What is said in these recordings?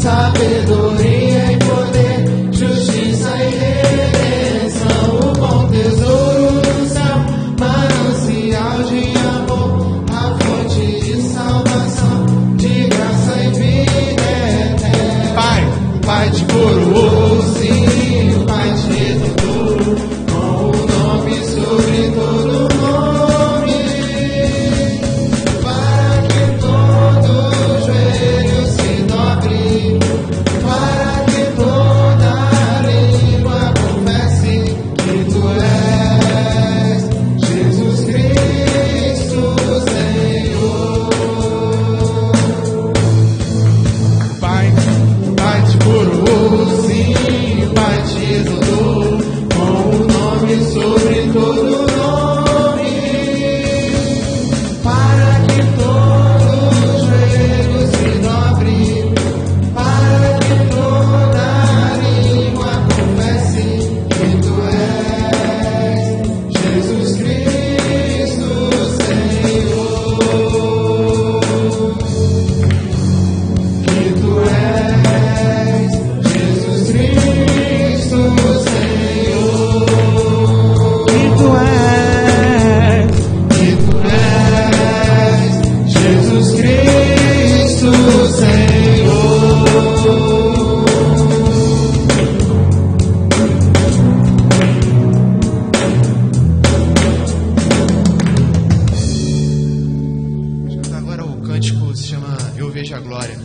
sabedoria e poder, justiça e redenção, o bom tesouro do céu, manancial de amor, a fonte de salvação, de graça e vida eterna. Pai te coroou, sim, o Pai te exaltou, com o nome sobre todo nome, para que todo joelho se dobre, para que toda língua confesse que tu és Jesus Cristo, Senhor. Pai te coroou, sim, o Pai te exaltou, com o nome sobre todo nome, para que todo joelho se dobre, para que toda língua confesse que tu és Jesus Cristo, Senhor. Que tu és Jesus Cristo, Senhor. Que tu és Jesus Cristo, Senhor. Vamos cantar agora o cântico, se chama Eu Vejo a Glória.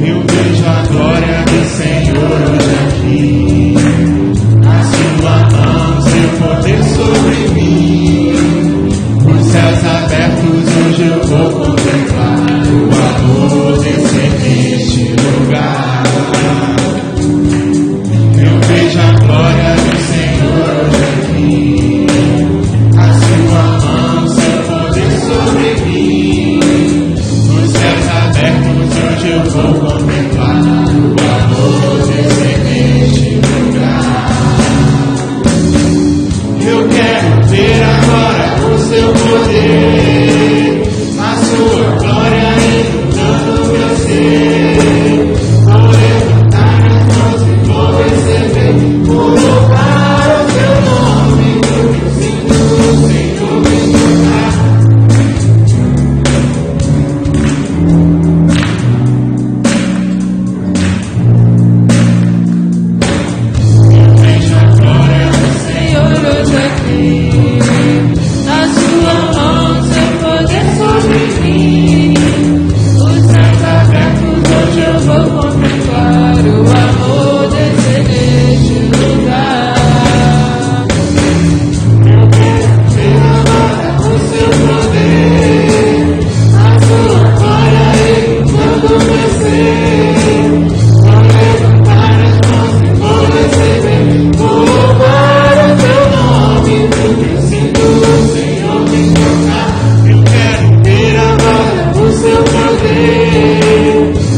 Eu vejo a glória do Senhor hoje aqui, a sua mão, seu poder sobre mim. Os céus abertos hoje eu vou contemplar o amor descer neste lugar. Eu vejo a glória do Senhor hoje aqui, a sua mão, seu poder sobre mim. Os céus abertos hoje eu vou contemplar o amor descer neste lugar. Eu quero ver agora o seu poder, a sua glória inundando meu ser. Vou levantar as mãos e vou receber, vou louvar o teu nome, porque eu sinto o Senhor me tocar. Eu vejo a glória do Senhor hoje aqui, a sua mão, seu poder sobre mim. Os céus abertos hoje eu vou contemplar o amor descer neste lugar. Eu quero ver agora o seu poder, a sua glória inundando meu ser. Vou levantar as mãos e vou receber, vou louvar o teu nome, porque eu sinto o Senhor me tocar. Eu quero ver agora o seu poder,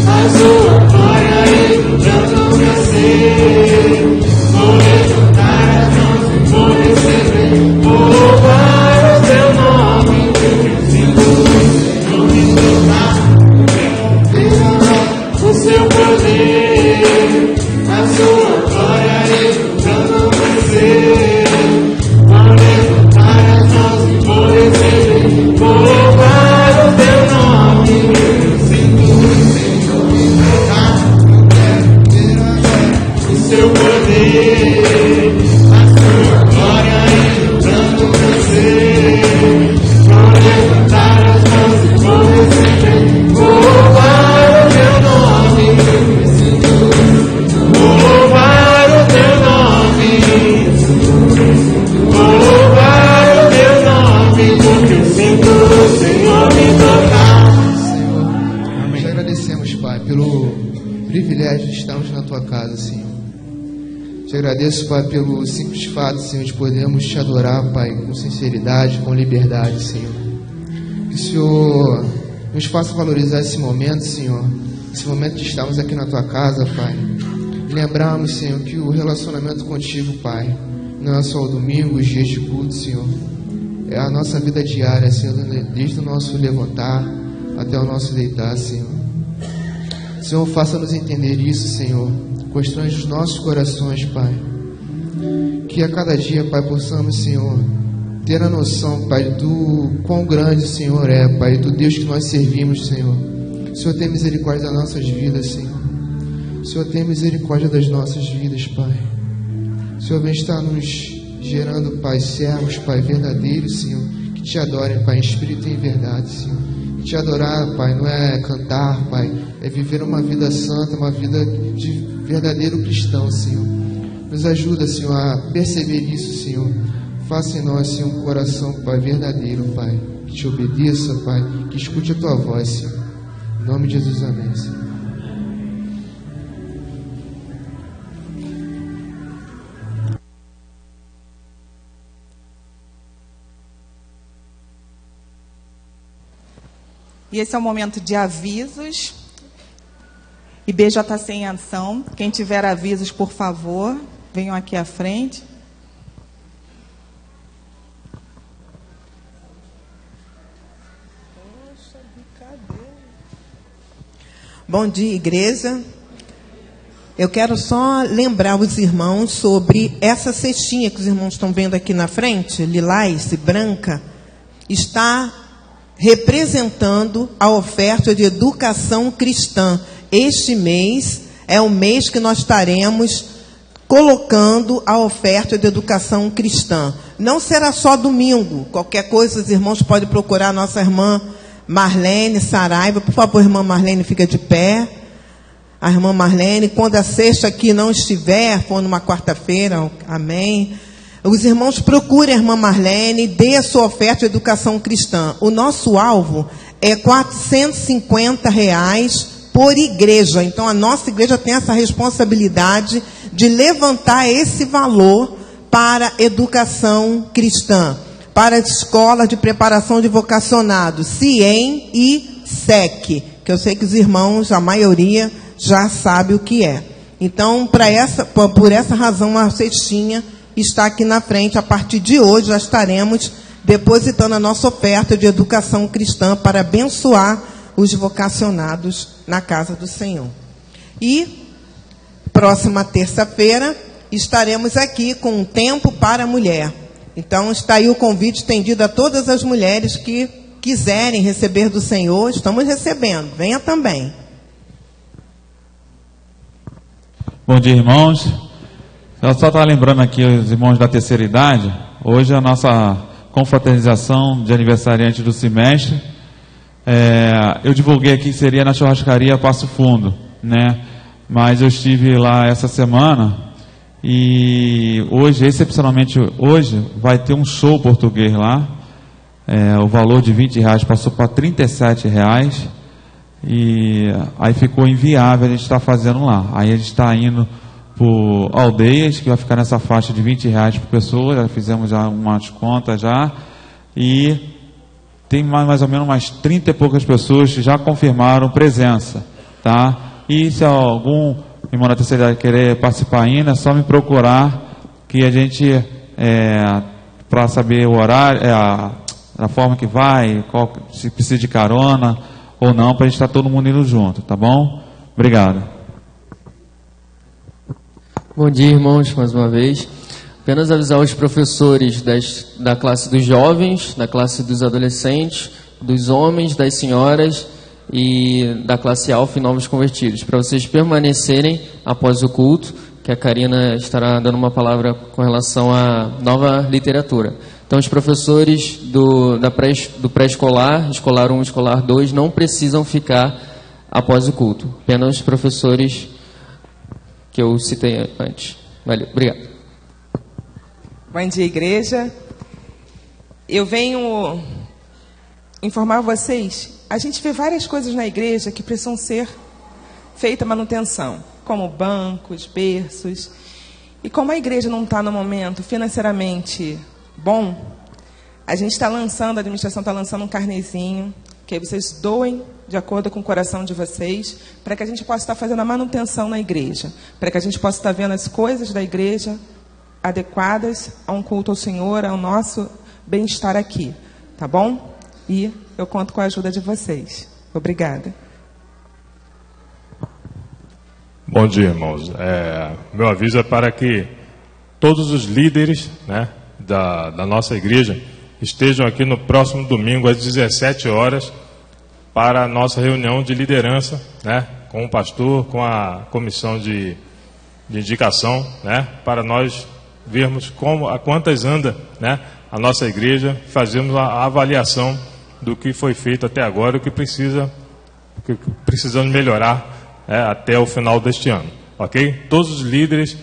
a sua glória inundando meu ser. Vou levantar as mãos e vou receber, vou louvar o teu nome, porque eu sinto o Senhor me tocar. Eu quero ver agora o seu poder, a sua glória inundando meu ser. Vou levantar as mãos e vou receber, vou louvar o teu nome, porque eu sinto o Senhor me tocar. Eu quero ver agora o seu poder, a sua glória inundando meu ser. Vou levantar as mãos e vou receber, vou louvar o teu nome, porque eu sinto o Senhor. Vou louvar o teu nome, vou louvar o teu nome, porque eu sinto o Senhor me tocar. Senhor, nós agradecemos, Pai, pelo privilégio de estarmos na tua casa, Senhor. Te Te agradeço, Pai, pelo simples fato, Senhor, de podermos te adorar, Pai, com sinceridade, com liberdade, Senhor. Que o Senhor nos faça valorizar esse momento, Senhor, esse momento de estarmos aqui na Tua casa, Pai. E lembrarmos, Senhor, que o relacionamento contigo, Pai, não é só o domingo, os dias de culto, Senhor. É a nossa vida diária, Senhor, desde o nosso levantar até o nosso deitar, Senhor. Senhor, faça-nos entender isso, Senhor. Constrange os nossos corações, Pai. Que a cada dia, Pai, possamos, Senhor, ter a noção, Pai, do quão grande o Senhor é, Pai, do Deus que nós servimos, Senhor. O Senhor tem misericórdia das nossas vidas, Senhor. O Senhor tem misericórdia das nossas vidas, Pai. O Senhor vem estar nos gerando, Pai, servos, Pai, verdadeiros, Senhor, que te adorem, Pai, em espírito e em verdade, Senhor. E te adorar, Pai, não é cantar, Pai, é viver uma vida santa, uma vida de verdadeiro cristão, Senhor. Nos ajuda, Senhor, a perceber isso, Senhor. Faça em nós, Senhor, um coração, Pai, verdadeiro, Pai, que te obedeça, Pai, que escute a Tua voz, Senhor. Em nome de Jesus, amém, Senhor. E esse é o momento de avisos. IBJC em ação. Quem tiver avisos, por favor, venham aqui à frente. Bom dia, igreja. Eu quero só lembrar os irmãos sobre essa cestinha que os irmãos estão vendo aqui na frente, lilás e branca, está representando a oferta de educação cristã. Este mês é o mês que nós estaremos colocando a oferta de educação cristã. Não será só domingo. Qualquer coisa, os irmãos podem procurar a nossa irmã Marlene Saraiva. Por favor, irmã Marlene, fica de pé. A irmã Marlene, quando a sexta aqui não estiver, for numa quarta-feira, amém. Os irmãos procurem a irmã Marlene, dê a sua oferta de educação cristã. O nosso alvo é R$ 450 por igreja. Então, a nossa igreja tem essa responsabilidade de levantar esse valor para educação cristã, para as escolas de preparação de vocacionados, CIEM e SEC, que eu sei que os irmãos, a maioria, já sabe o que é. Então, por essa razão, a cestinha está aqui na frente. A partir de hoje, já estaremos depositando a nossa oferta de educação cristã para abençoar os vocacionados na casa do Senhor. E, próxima terça-feira, estaremos aqui com um tempo para a mulher. Então, está aí o convite estendido a todas as mulheres que quiserem receber do Senhor. Estamos recebendo. Venha também. Bom dia, irmãos. Eu só estava lembrando aqui os irmãos da terceira idade. Hoje é a nossa confraternização de aniversariante do semestre. Eu divulguei aqui que seria na churrascaria Passo Fundo, né? Mas eu estive lá essa semana e hoje, excepcionalmente hoje, vai ter um show português lá. O valor de R$20 passou para R$37 e aí ficou inviável a gente estar fazendo lá. Aí a gente está indo por aldeias, que vai ficar nessa faixa de R$20 por pessoa. Já fizemos já umas contas já, e tem mais ou menos umas 30 e poucas pessoas que já confirmaram presença, tá? E se algum irmão da terceira idade querer participar ainda, é só me procurar, que a gente, para saber o horário, a forma que vai, se precisa de carona ou não, para a gente estar todo mundo indo junto, tá bom? Obrigado. Bom dia, irmãos, mais uma vez. Apenas avisar os professores da classe dos jovens, da classe dos adolescentes, dos homens, das senhoras e da classe alfa e novos convertidos, para vocês permanecerem após o culto, que a Karina estará dando uma palavra com relação à nova literatura. Então, os professores do pré-escolar, escolar 1 e escolar 2, não precisam ficar após o culto. Apenas os professores que eu citei antes. Valeu, obrigado. Bom dia, igreja. Eu venho informar vocês. A gente vê várias coisas na igreja que precisam ser feita manutenção, como bancos, berços. E como a igreja não está no momento financeiramente bom, a gente está lançando, a administração está lançando um carnezinho, que aí vocês doem de acordo com o coração de vocês, para que a gente possa estar fazendo a manutenção na igreja, para que a gente possa estar vendo as coisas da igreja adequadas a um culto ao Senhor, ao nosso bem-estar aqui, tá bom? E eu conto com a ajuda de vocês. Obrigada. Bom dia, irmãos. Meu aviso é para que todos os líderes, né, da nossa igreja estejam aqui no próximo domingo às 17 horas para a nossa reunião de liderança, né, com o pastor, com a comissão de indicação, né, para nós vermos a quantas anda, né, a nossa igreja, fazemos a avaliação do que foi feito até agora, o que precisamos melhorar até o final deste ano, ok? Todos os líderes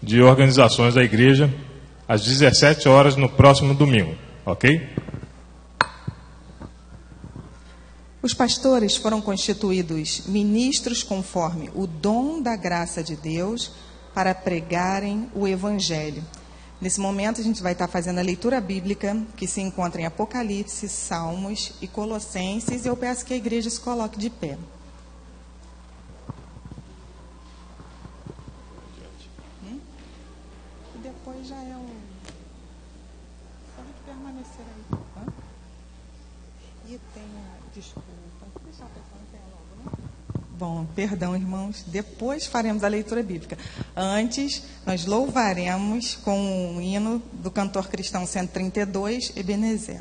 de organizações da igreja às 17 horas no próximo domingo, ok? Os pastores foram constituídos ministros conforme o dom da graça de Deus para pregarem o Evangelho. Nesse momento, a gente vai estar fazendo a leitura bíblica que se encontra em Apocalipse, Salmos e Colossenses. E eu peço que a igreja se coloque de pé. E depois já é o... Pode permanecer aí. Hã? E tem a... Desculpa. Deixa a pessoa em pé logo, né? Bom, perdão, irmãos. Depois faremos a leitura bíblica. Antes, nós louvaremos com o hino do cantor cristão 132, Ebenezer.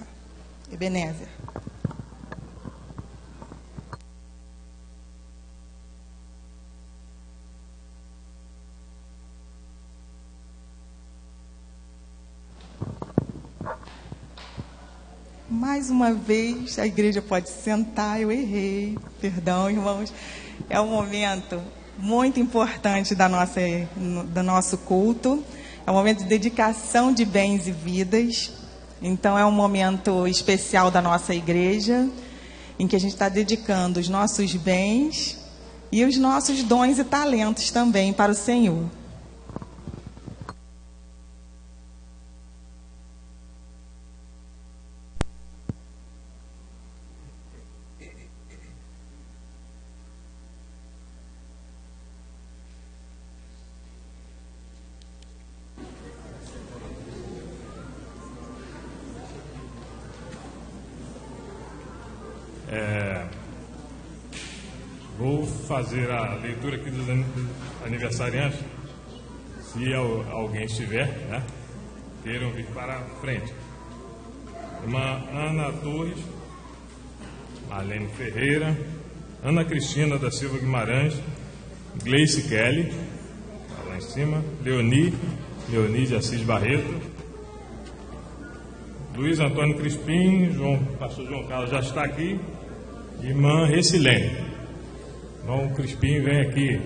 Mais uma vez, a igreja pode sentar, eu errei. Perdão, irmãos. É um momento muito importante do nosso culto. É um momento de dedicação de bens e vidas. Então, é um momento especial da nossa igreja, em que a gente está dedicando os nossos bens e os nossos dons e talentos também para o Senhor. Vou fazer a leitura aqui dos aniversariantes. Se alguém estiver, né, queiram vir para a frente. Irmã Ana Torres, Marlene Ferreira, Ana Cristina da Silva Guimarães, Gleice Kelly, lá em cima, Leoni de Assis Barreto, Luiz Antônio Crispim, pastor João Carlos já está aqui, irmã Recilene. Irmão Crispim vem aqui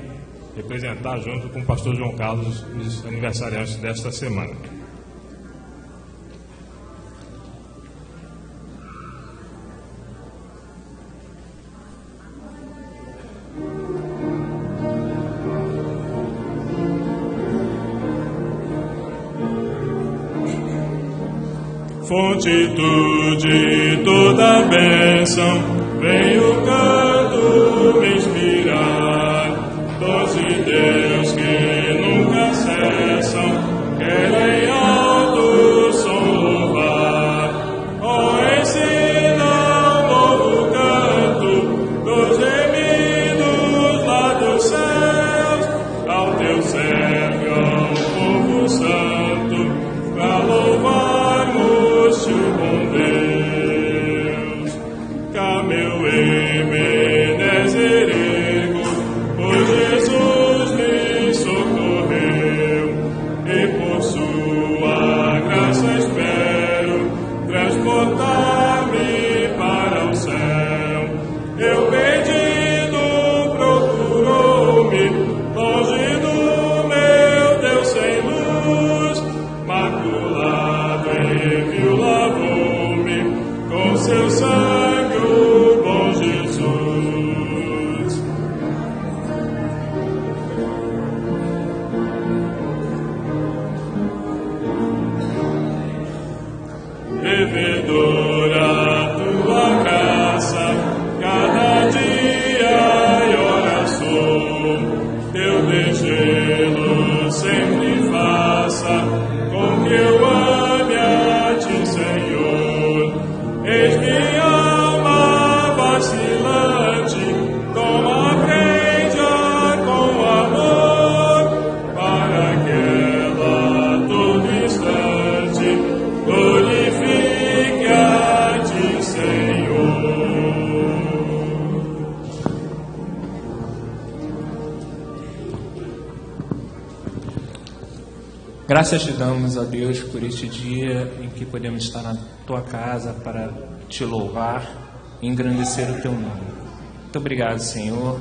representar junto com o pastor João Carlos os aniversariantes desta semana. Fonte tu de toda bênção, vem o canto me inspirar, dons de Deus que nunca cessam, querem alto som louvar. Oh, ensina um novo canto dos remidos lá dos céus, ao teu servo, ao povo santo, pra louvarmos o bom Deus. Cameu Ebenezer ergo, pois Jesus me socorreu, e por sua graça espero transportar-me para o céu. Eu perdido procurou-me, longe do meu Deus sem luz, maculado em vil lavou-me, com seu sangue o bom Jesus. acolhedora tua graça, cada dia em oração, teu desvelo sempre faça, com que eu ame a ti, Senhor. Eis minha alma vacilante, toma prenda com amor, para que ela todo instante glorifique a ti, Senhor. Graças te damos, ó Deus, por este dia em que podemos estar na tua casa para te louvar e engrandecer o teu nome. Muito obrigado, Senhor,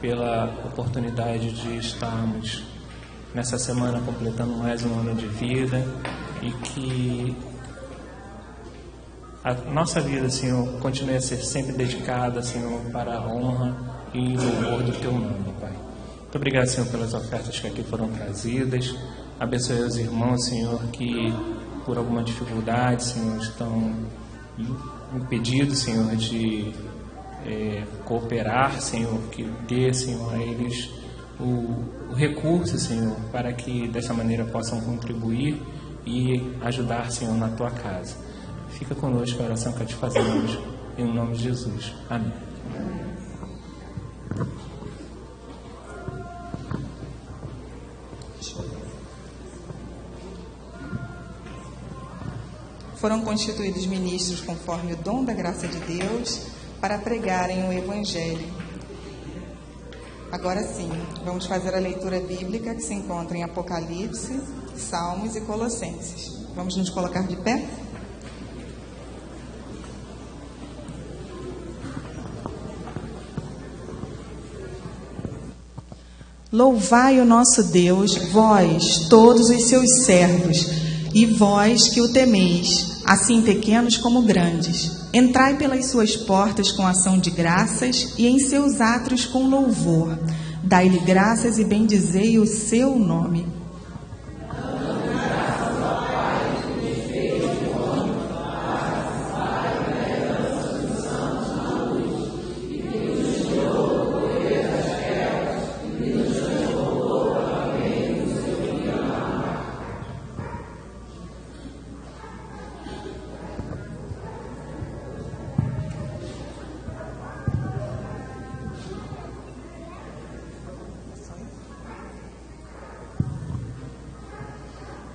pela oportunidade de estarmos nessa semana completando mais um ano de vida e que a nossa vida, Senhor, continue a ser sempre dedicada, Senhor, para a honra e louvor do teu nome, Pai. Muito obrigado, Senhor, pelas ofertas que aqui foram trazidas. Abençoe os irmãos, Senhor, que por alguma dificuldade, Senhor, estão impedidos, Senhor, de cooperar, Senhor, que dê, Senhor, a eles o recurso, Senhor, para que dessa maneira possam contribuir e ajudar, Senhor, na tua casa. Fica conosco a oração que te fazemos, em nome de Jesus. Amém. Foram constituídos ministros conforme o dom da graça de Deus para pregarem o Evangelho. Agora sim, vamos fazer a leitura bíblica que se encontra em Apocalipse, Salmos e Colossenses. Vamos nos colocar de pé? Louvai o nosso Deus, vós, todos os seus servos, e vós que o temeis, assim pequenos como grandes. Entrai pelas suas portas com ação de graças e em seus átrios com louvor. Dai-lhe graças e bendizei o seu nome.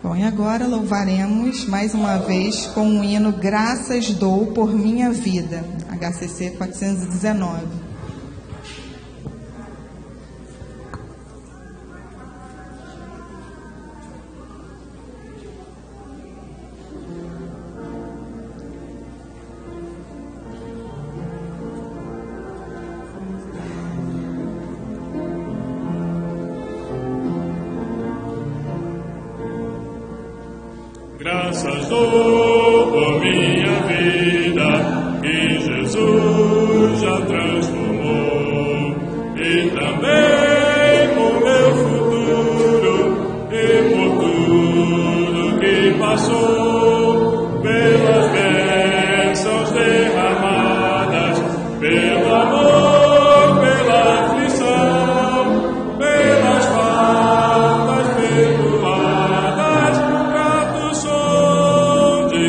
Bom, e agora louvaremos mais uma vez com o hino Graças Dou por Minha Vida, HCC 419. Graças dou por minha vida, que Jesus já transformou, e também por meu futuro, e por tudo que passou, pelas bênçãos derramadas, pelo amor, pela aflição, pelas faltas perdoadas. Grato sou de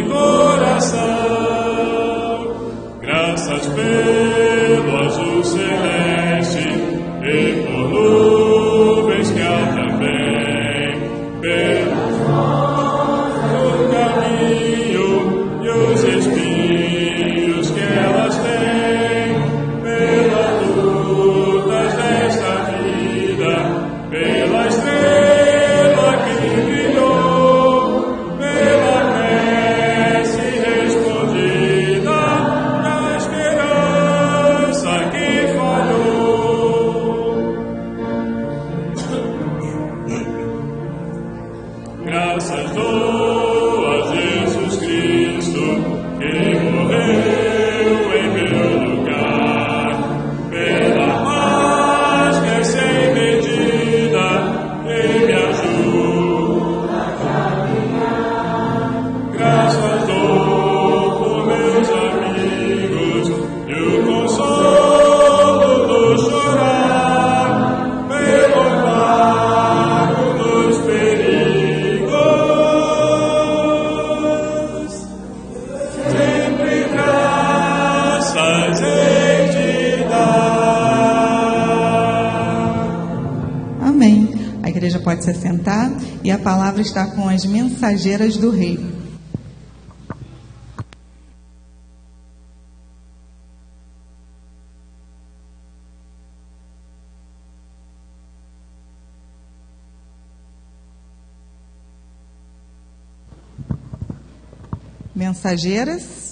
pode se assentar, e a palavra está com as mensageiras do rei. Mensageiras.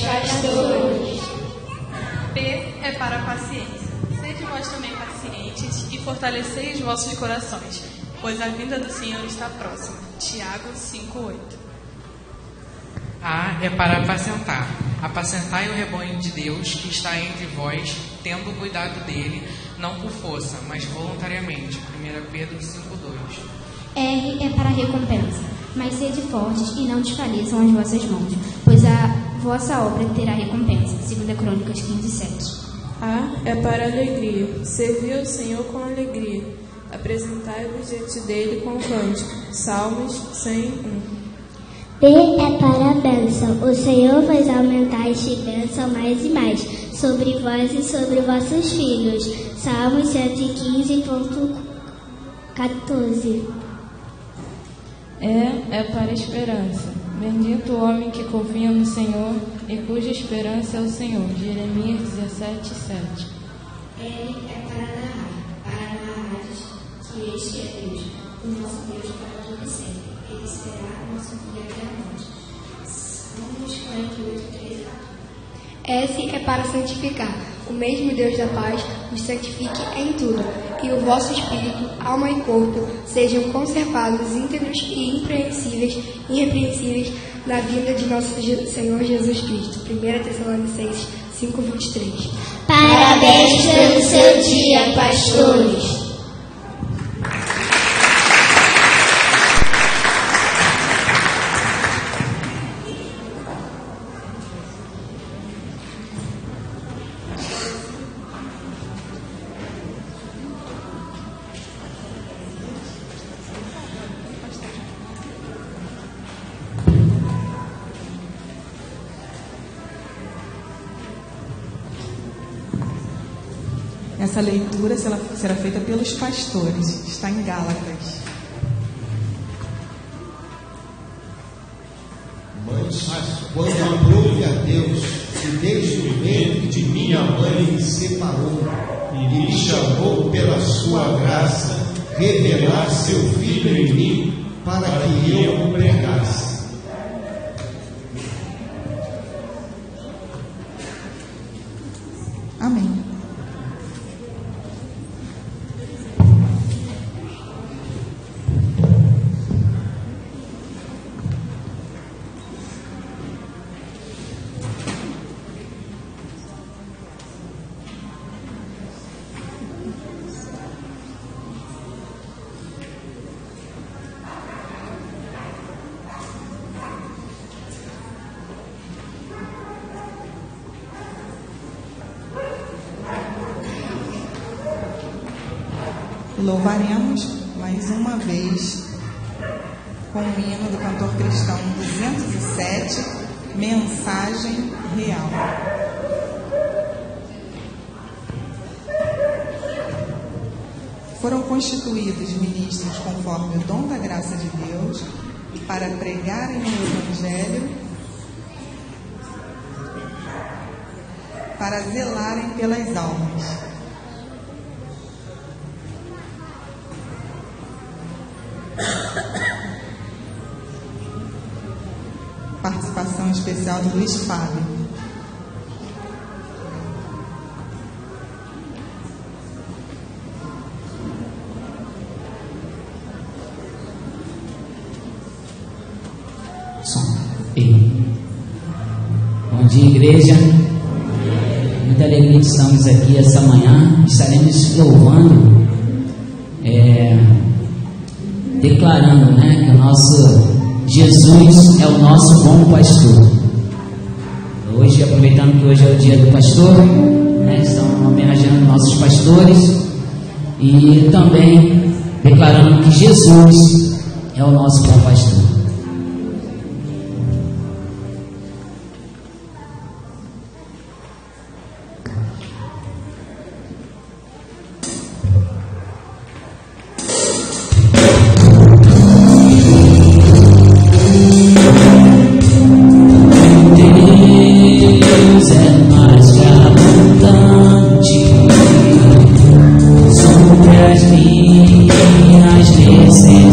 Pastores. P é para a paciência. Sede vós também pacientes e fortalecei os vossos corações, pois a vinda do Senhor está próxima. Tiago 5:8. A é para apacentar. Apacentai o rebanho de Deus que está entre vós, tendo cuidado dele, não por força, mas voluntariamente. 1 Pedro 5:2. R é para a recompensa. Mas sede fortes e não desfaleçam as vossas mãos, pois a vossa obra terá recompensa. 2 Crônicas 15:7. A é para a alegria. Servi ao Senhor com alegria. Apresentai-vos diante dele com cântico. Salmos 101. B é para a bênção. O Senhor faz aumentar esta bênção mais e mais, sobre vós e sobre vossos filhos. Salmos 115.14. É para a esperança. Bendito o homem que confia no Senhor e cuja esperança é o Senhor. Jeremias 17:7. L é para narrar que este é Deus, o nosso Deus para todo sempre. Ele será nosso guia até a morte. Salmos 48:13. S é para santificar. O mesmo Deus da paz os santifique em tudo, e o vosso espírito, alma e corpo sejam conservados íntegros e irrepreensíveis na vinda de nosso Senhor Jesus Cristo. 1 Tessalonicenses 5:23. Parabéns pelo seu dia, pastores. Essa leitura será feita pelos pastores. Está em Gálatas. Mas quando amou-lhe a Deus, e desde o ventre de minha mãe me separou, e me chamou pela sua graça, revelar seu Filho em mim, para que eu o pregasse. Amém. Louvaremos mais uma vez com o hino do cantor cristão 207, Mensagem Real. Foram constituídos ministros conforme o dom da graça de Deus para pregarem o Evangelho, para zelarem pelas almas. especial de Luiz Fábio. Bom dia, igreja. Muita alegria que estamos aqui essa manhã. Estaremos louvando, declarando, né, que o nosso Jesus é o nosso bom pastor. Hoje, aproveitando que hoje é o dia do pastor, né, estamos homenageando nossos pastores e também declarando que Jesus é o nosso bom pastor. Sobre as minhas necessidades.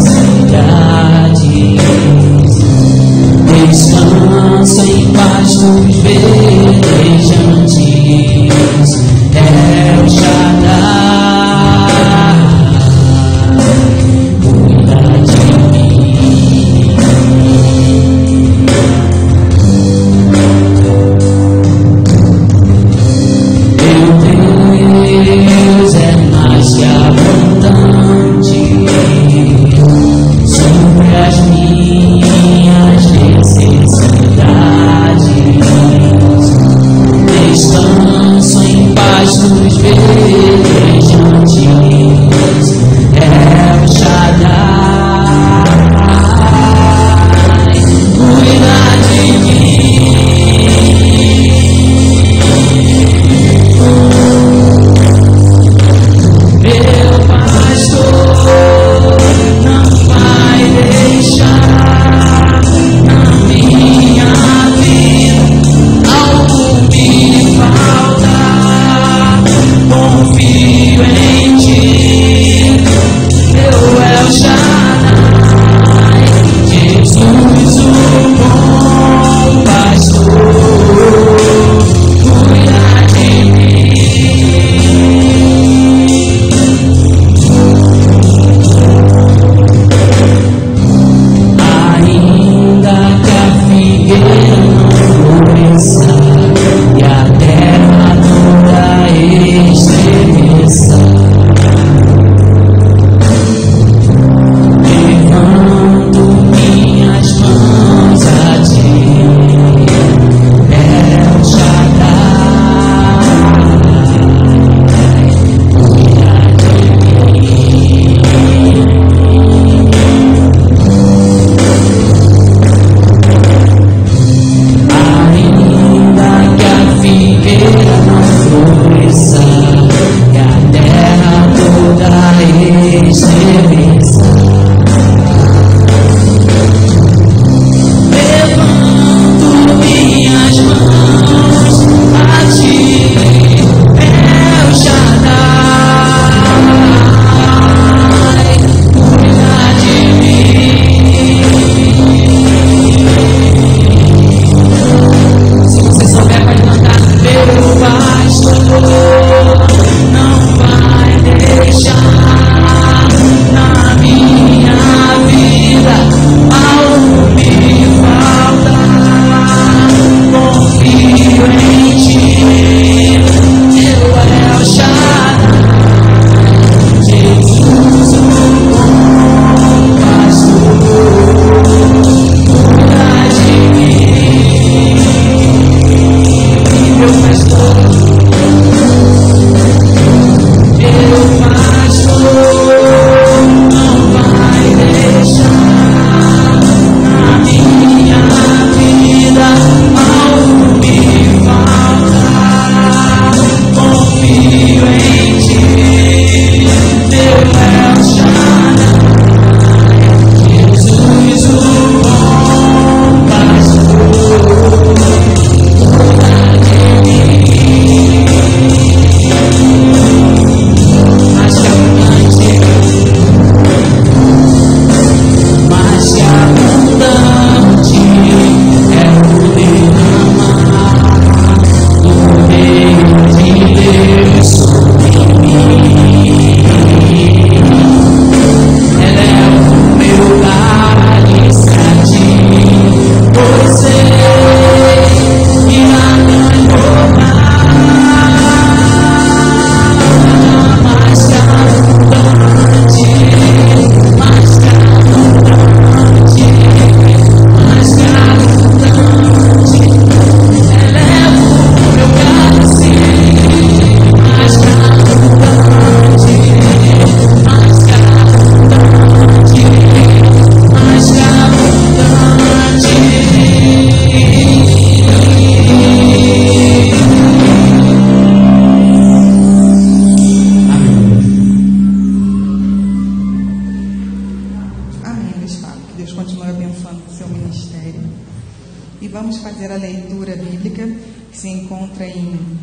que se encontra em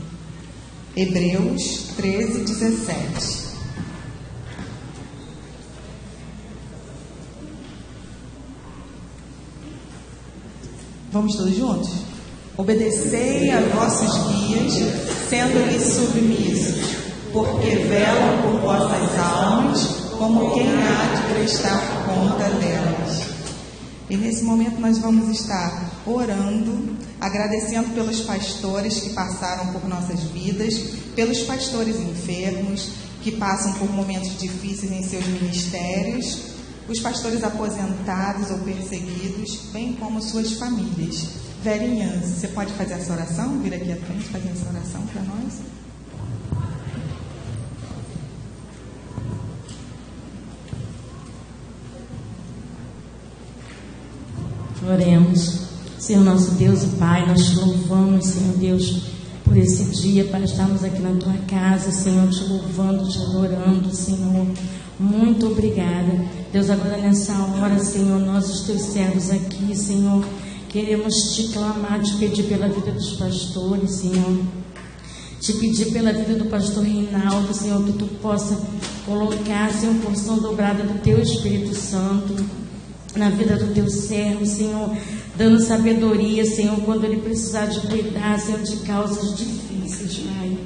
Hebreus 13:17. Vamos todos juntos? Obedecei a vossos guias, sendo-lhes submissos, porque velam por vossas almas, como quem há de prestar conta delas. E nesse momento nós vamos estar orando, agradecendo pelos pastores que passaram por nossas vidas, pelos pastores enfermos, que passam por momentos difíceis em seus ministérios, os pastores aposentados ou perseguidos, bem como suas famílias. Verinha, você pode fazer essa oração? Vir aqui à frente fazer essa oração para nós. Oremos. Senhor nosso Deus e Pai, nós te louvamos, Senhor Deus, por esse dia, para estarmos aqui na tua casa, Senhor, te louvando, te adorando, Senhor. Muito obrigada. Deus, agora nessa hora, Senhor, nós, os teus servos aqui, Senhor, queremos te clamar, te pedir pela vida dos pastores, Senhor. Te pedir pela vida do pastor Reinaldo, Senhor, que tu possa colocar, Senhor, porção dobrada do teu Espírito Santo na vida do teu servo, Senhor, dando sabedoria, Senhor, quando ele precisar de cuidar, Senhor, de causas difíceis, Pai.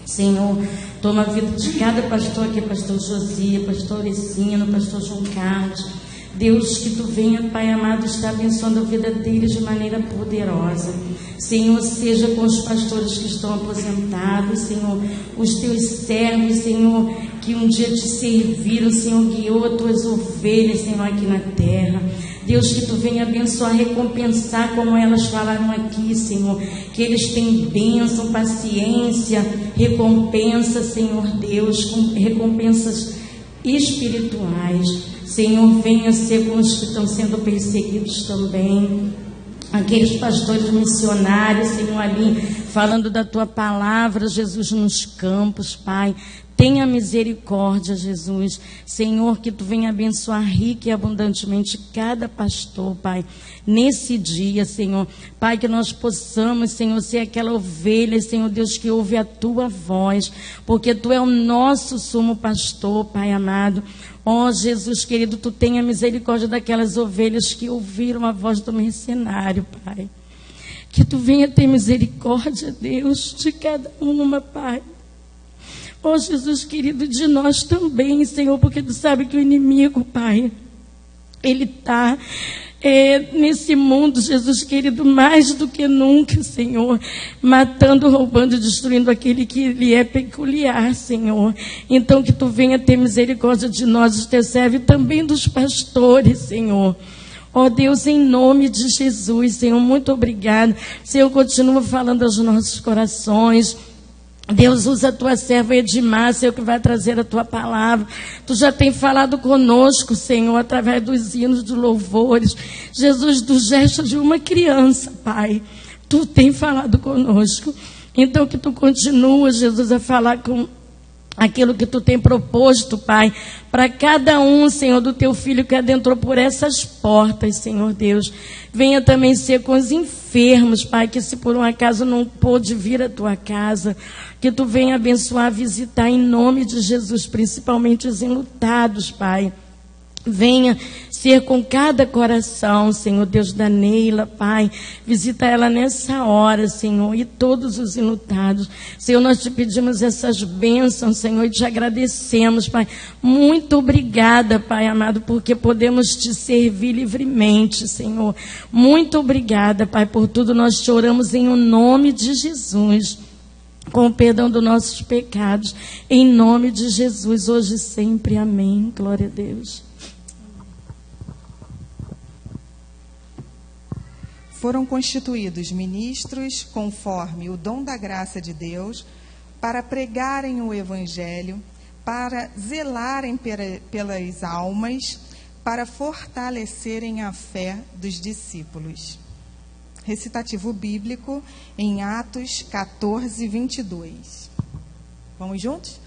Senhor, toma a vida de cada pastor aqui, pastor Josias, pastor Essino, pastor João Carlos. Deus, que tu venha, Pai amado, estar abençoando a vida deles de maneira poderosa. Senhor, seja com os pastores que estão aposentados, Senhor, os teus servos, Senhor, que um dia te serviram, Senhor, guiou as tuas ovelhas, Senhor, aqui na terra. Deus, que tu venha abençoar, recompensar, como elas falaram aqui, Senhor, que eles têm bênção, paciência, recompensa, Senhor Deus, com recompensas espirituais. Senhor, venha ser com os que estão sendo perseguidos também, aqueles pastores missionários, Senhor, ali falando da tua palavra, Jesus, nos campos, Pai. Tenha misericórdia, Jesus. Senhor, que tu venha abençoar rica e abundantemente cada pastor, Pai, nesse dia, Senhor. Pai, que nós possamos, Senhor, ser aquela ovelha, Senhor Deus, que ouve a tua voz, porque tu é o nosso sumo pastor, Pai amado. Ó Jesus querido, tu tenha misericórdia daquelas ovelhas que ouviram a voz do mercenário, Pai. Que tu venha ter misericórdia, Deus, de cada uma, Pai. Ó Jesus querido, de nós também, Senhor, porque tu sabe que o inimigo, Pai, ele está nesse mundo, Jesus querido, mais do que nunca, Senhor, matando, roubando, destruindo aquele que lhe é peculiar, Senhor. Então que tu venha ter misericórdia de nós, os teus servos, e também dos pastores, Senhor. Ó Deus, em nome de Jesus, Senhor, muito obrigado. Senhor, continua falando aos nossos corações. Deus, usa a tua serva Edmar, Senhor, que vai trazer a tua palavra. Tu já tem falado conosco, Senhor, através dos hinos, dos louvores. Jesus, do gesto de uma criança, Pai. Tu tem falado conosco. Então que tu continua, Jesus, a falar com aquilo que tu tem proposto, Pai, para cada um, Senhor, do teu filho que adentrou por essas portas, Senhor Deus. Venha também ser com os enfermos, Pai, que se por um acaso não pôde vir à tua casa, que tu venha abençoar, visitar em nome de Jesus, principalmente os enlutados, Pai. Venha ser com cada coração, Senhor Deus, da Neila, Pai. Visita ela nessa hora, Senhor, e todos os enlutados. Senhor, nós te pedimos essas bênçãos, Senhor, e te agradecemos, Pai. Muito obrigada, Pai amado, porque podemos te servir livremente, Senhor. Muito obrigada, Pai, por tudo. Nós te oramos em o nome de Jesus, com o perdão dos nossos pecados, em nome de Jesus, hoje e sempre. Amém. Glória a Deus. Foram constituídos ministros conforme o dom da graça de Deus para pregarem o Evangelho, para zelarem pelas almas, para fortalecerem a fé dos discípulos. Recitativo bíblico em Atos 14, 22. Vamos juntos?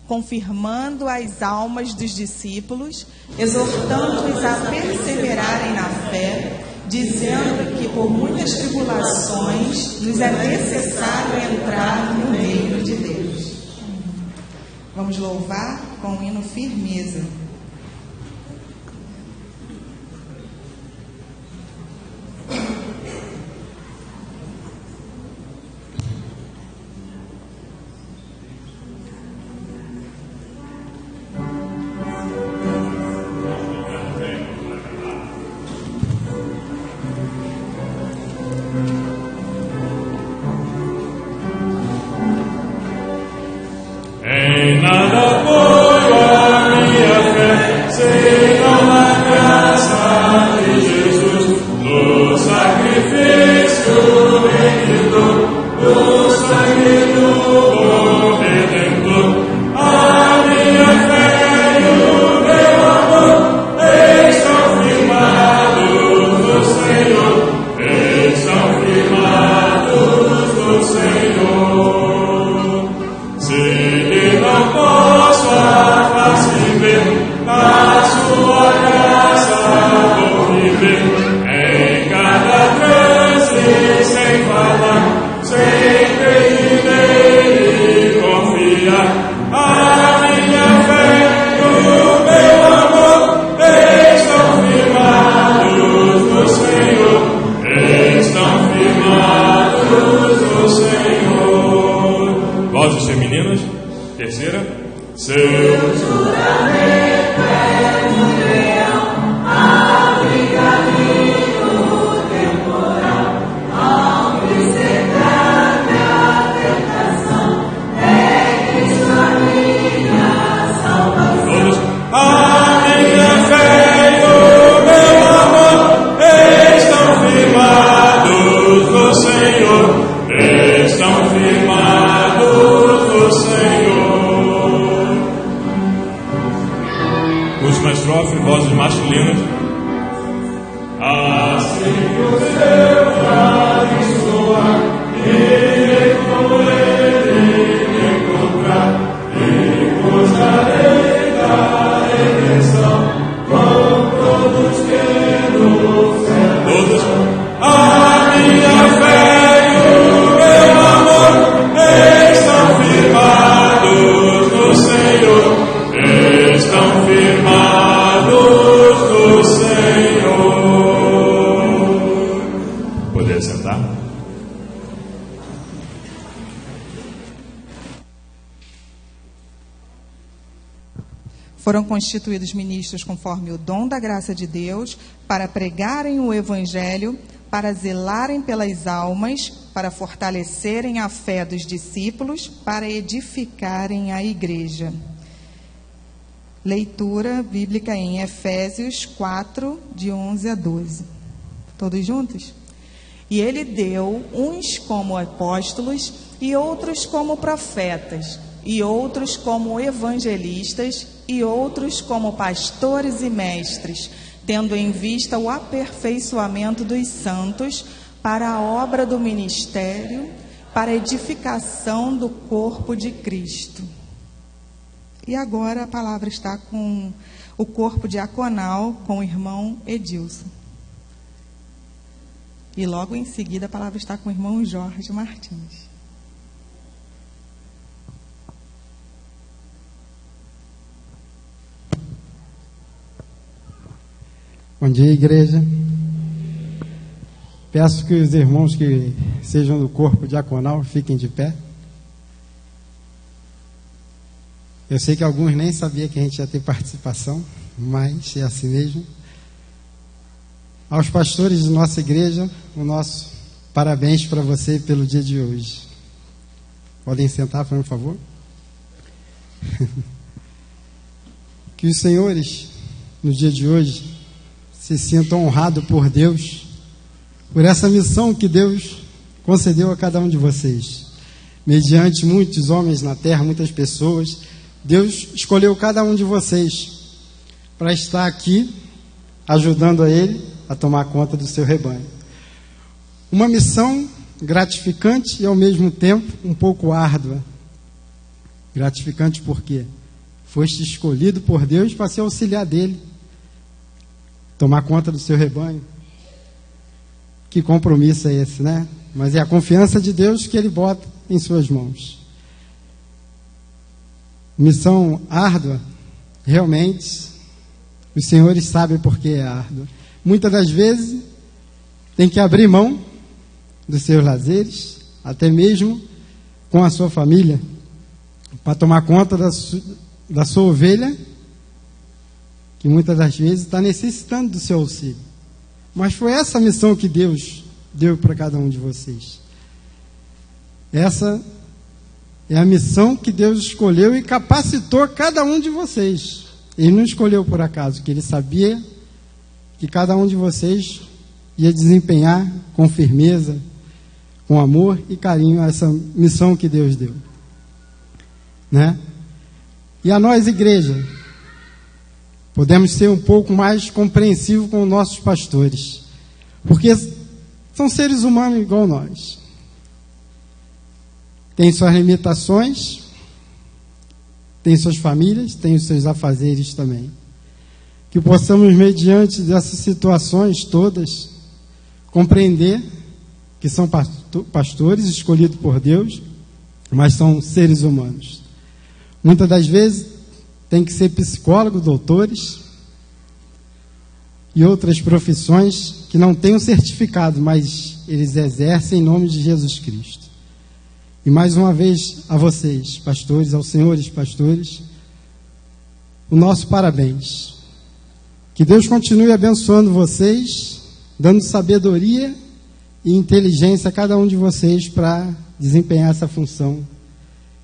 Confirmando as almas dos discípulos, exortando-os a perseverarem na fé, dizendo que por muitas tribulações nos é necessário entrar no reino de Deus. Vamos louvar com o hino Firmeza. Em nada apoio a minha fé, senão na graça de Jesus, no sacrifício remidor, no sangue do bom Redentor. A minha fé e o meu amor estão firmados no Senhor, estão firmados no Senhor. Se não posso a face ver, na sua graça vou viver, em cada transe sem falar, sempre nele confiar. A minha fé e o meu amor estão firmados no Senhor, estão firmados no Senhor. Vozes femininas. Terceira. Seu juramento é leal, abre caminho temporal, ao me cercar da tentação, é Cristo a minha salvação. A minha fé e o meu amor estão firmados no Senhor, estão firmados no Senhor. Última estrofe, vozes masculinas. Assim que o seu vale soar, irei com ele me encontrar, e gozarei da redenção, com todos que no céu estão. A minha fé e o meu amor estão firmados no Senhor, estão firmados no Senhor. Poder sentar? Foram constituídos ministros conforme o dom da graça de Deus, para pregarem o Evangelho, para zelarem pelas almas, para fortalecerem a fé dos discípulos, para edificarem a igreja. Leitura bíblica em Efésios 4, de 11 a 12. Todos juntos? E ele deu uns como apóstolos, e outros como profetas, e outros como evangelistas, e outros como pastores e mestres, tendo em vista o aperfeiçoamento dos santos, para a obra do ministério, para a edificação do corpo de Cristo. E agora a palavra está com o corpo diaconal, com o irmão Edilson. E logo em seguida a palavra está com o irmão Jorge Martins. Bom dia, igreja. Peço que os irmãos que sejam do corpo diaconal fiquem de pé. Eu sei que alguns nem sabiam que a gente ia ter participação, mas é assim mesmo. Aos pastores de nossa igreja, o nosso parabéns para você pelo dia de hoje. Podem sentar, por favor. Que os senhores, no dia de hoje, se sintam honrados por Deus, por essa missão que Deus concedeu a cada um de vocês. Mediante muitos homens na terra, muitas pessoas, Deus escolheu cada um de vocês para estar aqui, ajudando a Ele a tomar conta do seu rebanho. Uma missão gratificante e, ao mesmo tempo, um pouco árdua. Gratificante porque foste escolhido por Deus para ser auxiliar dele, tomar conta do seu rebanho. Que compromisso é esse, né? Mas é a confiança de Deus que Ele bota em suas mãos. Missão árdua, realmente, os senhores sabem por que é árdua. Muitas das vezes, tem que abrir mão dos seus lazeres, até mesmo com a sua família, para tomar conta da sua ovelha, que muitas das vezes está necessitando do seu auxílio. Mas foi essa a missão que Deus deu para cada um de vocês. Essa é a missão que Deus escolheu e capacitou cada um de vocês. Ele não escolheu por acaso, que Ele sabia que cada um de vocês ia desempenhar com firmeza, com amor e carinho essa missão que Deus deu, né? E a nós, igreja, podemos ser um pouco mais compreensivos com os nossos pastores, porque são seres humanos igual nós. Tem suas limitações, tem suas famílias, tem os seus afazeres também. Que possamos, mediante dessas situações todas, compreender que são pastores escolhidos por Deus, mas são seres humanos. Muitas das vezes tem que ser psicólogos, doutores e outras profissões que não têm um certificado, mas eles exercem em nome de Jesus Cristo. E mais uma vez a vocês, pastores, aos senhores pastores, o nosso parabéns. Que Deus continue abençoando vocês, dando sabedoria e inteligência a cada um de vocês para desempenhar essa função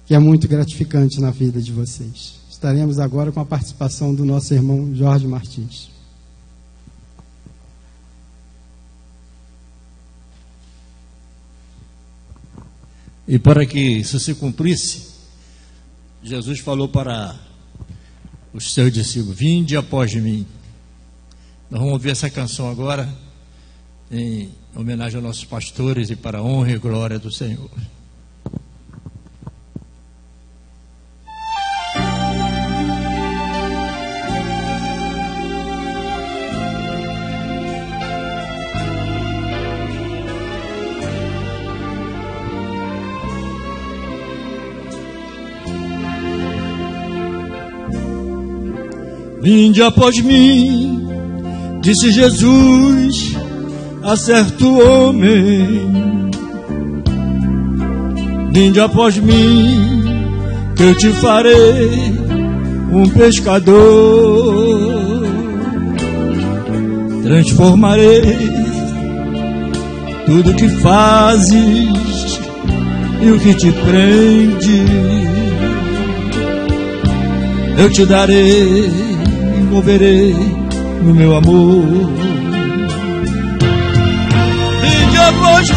que é muito gratificante na vida de vocês. Estaremos agora com a participação do nosso irmão Jorge Martins. E para que isso se cumprisse, Jesus falou para os seus discípulos: vinde após mim. Nós vamos ouvir essa canção agora, em homenagem aos nossos pastores e para a honra e glória do Senhor. Vinde após mim, disse Jesus a certo homem. Vinde após mim, que eu te farei um pescador. Transformarei tudo que fazes e o que te prende. Eu te darei, moverei no meu amor. Vinde após mim,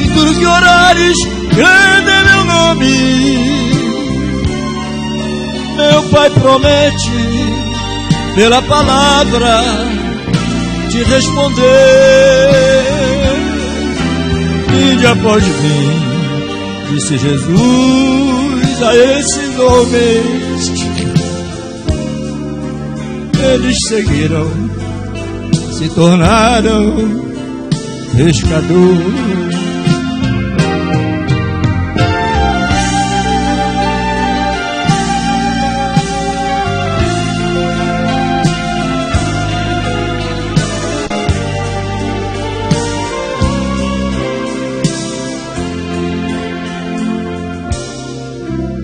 e tudo que orares, grande é meu nome. Meu Pai promete, pela palavra, te responder. Vinde após mim, disse Jesus a esses homens. Eles seguiram, se tornaram pescadores.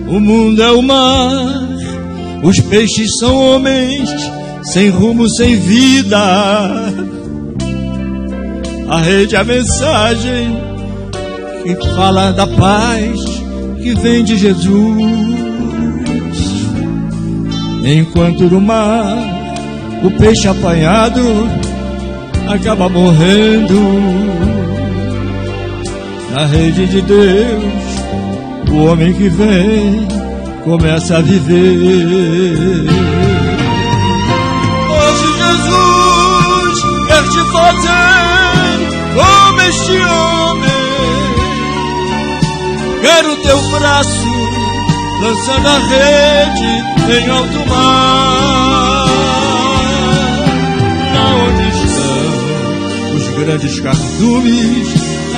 O mundo é o mar, os peixes são homens, sem rumo, sem vida. A rede é a mensagem que fala da paz que vem de Jesus. Enquanto no mar o peixe apanhado acaba morrendo, na rede de Deus o homem que vem começa a viver. Quer te fazer como este homem. Quero o teu braço lançando a rede em alto mar. Lá onde estão grandes cardumes,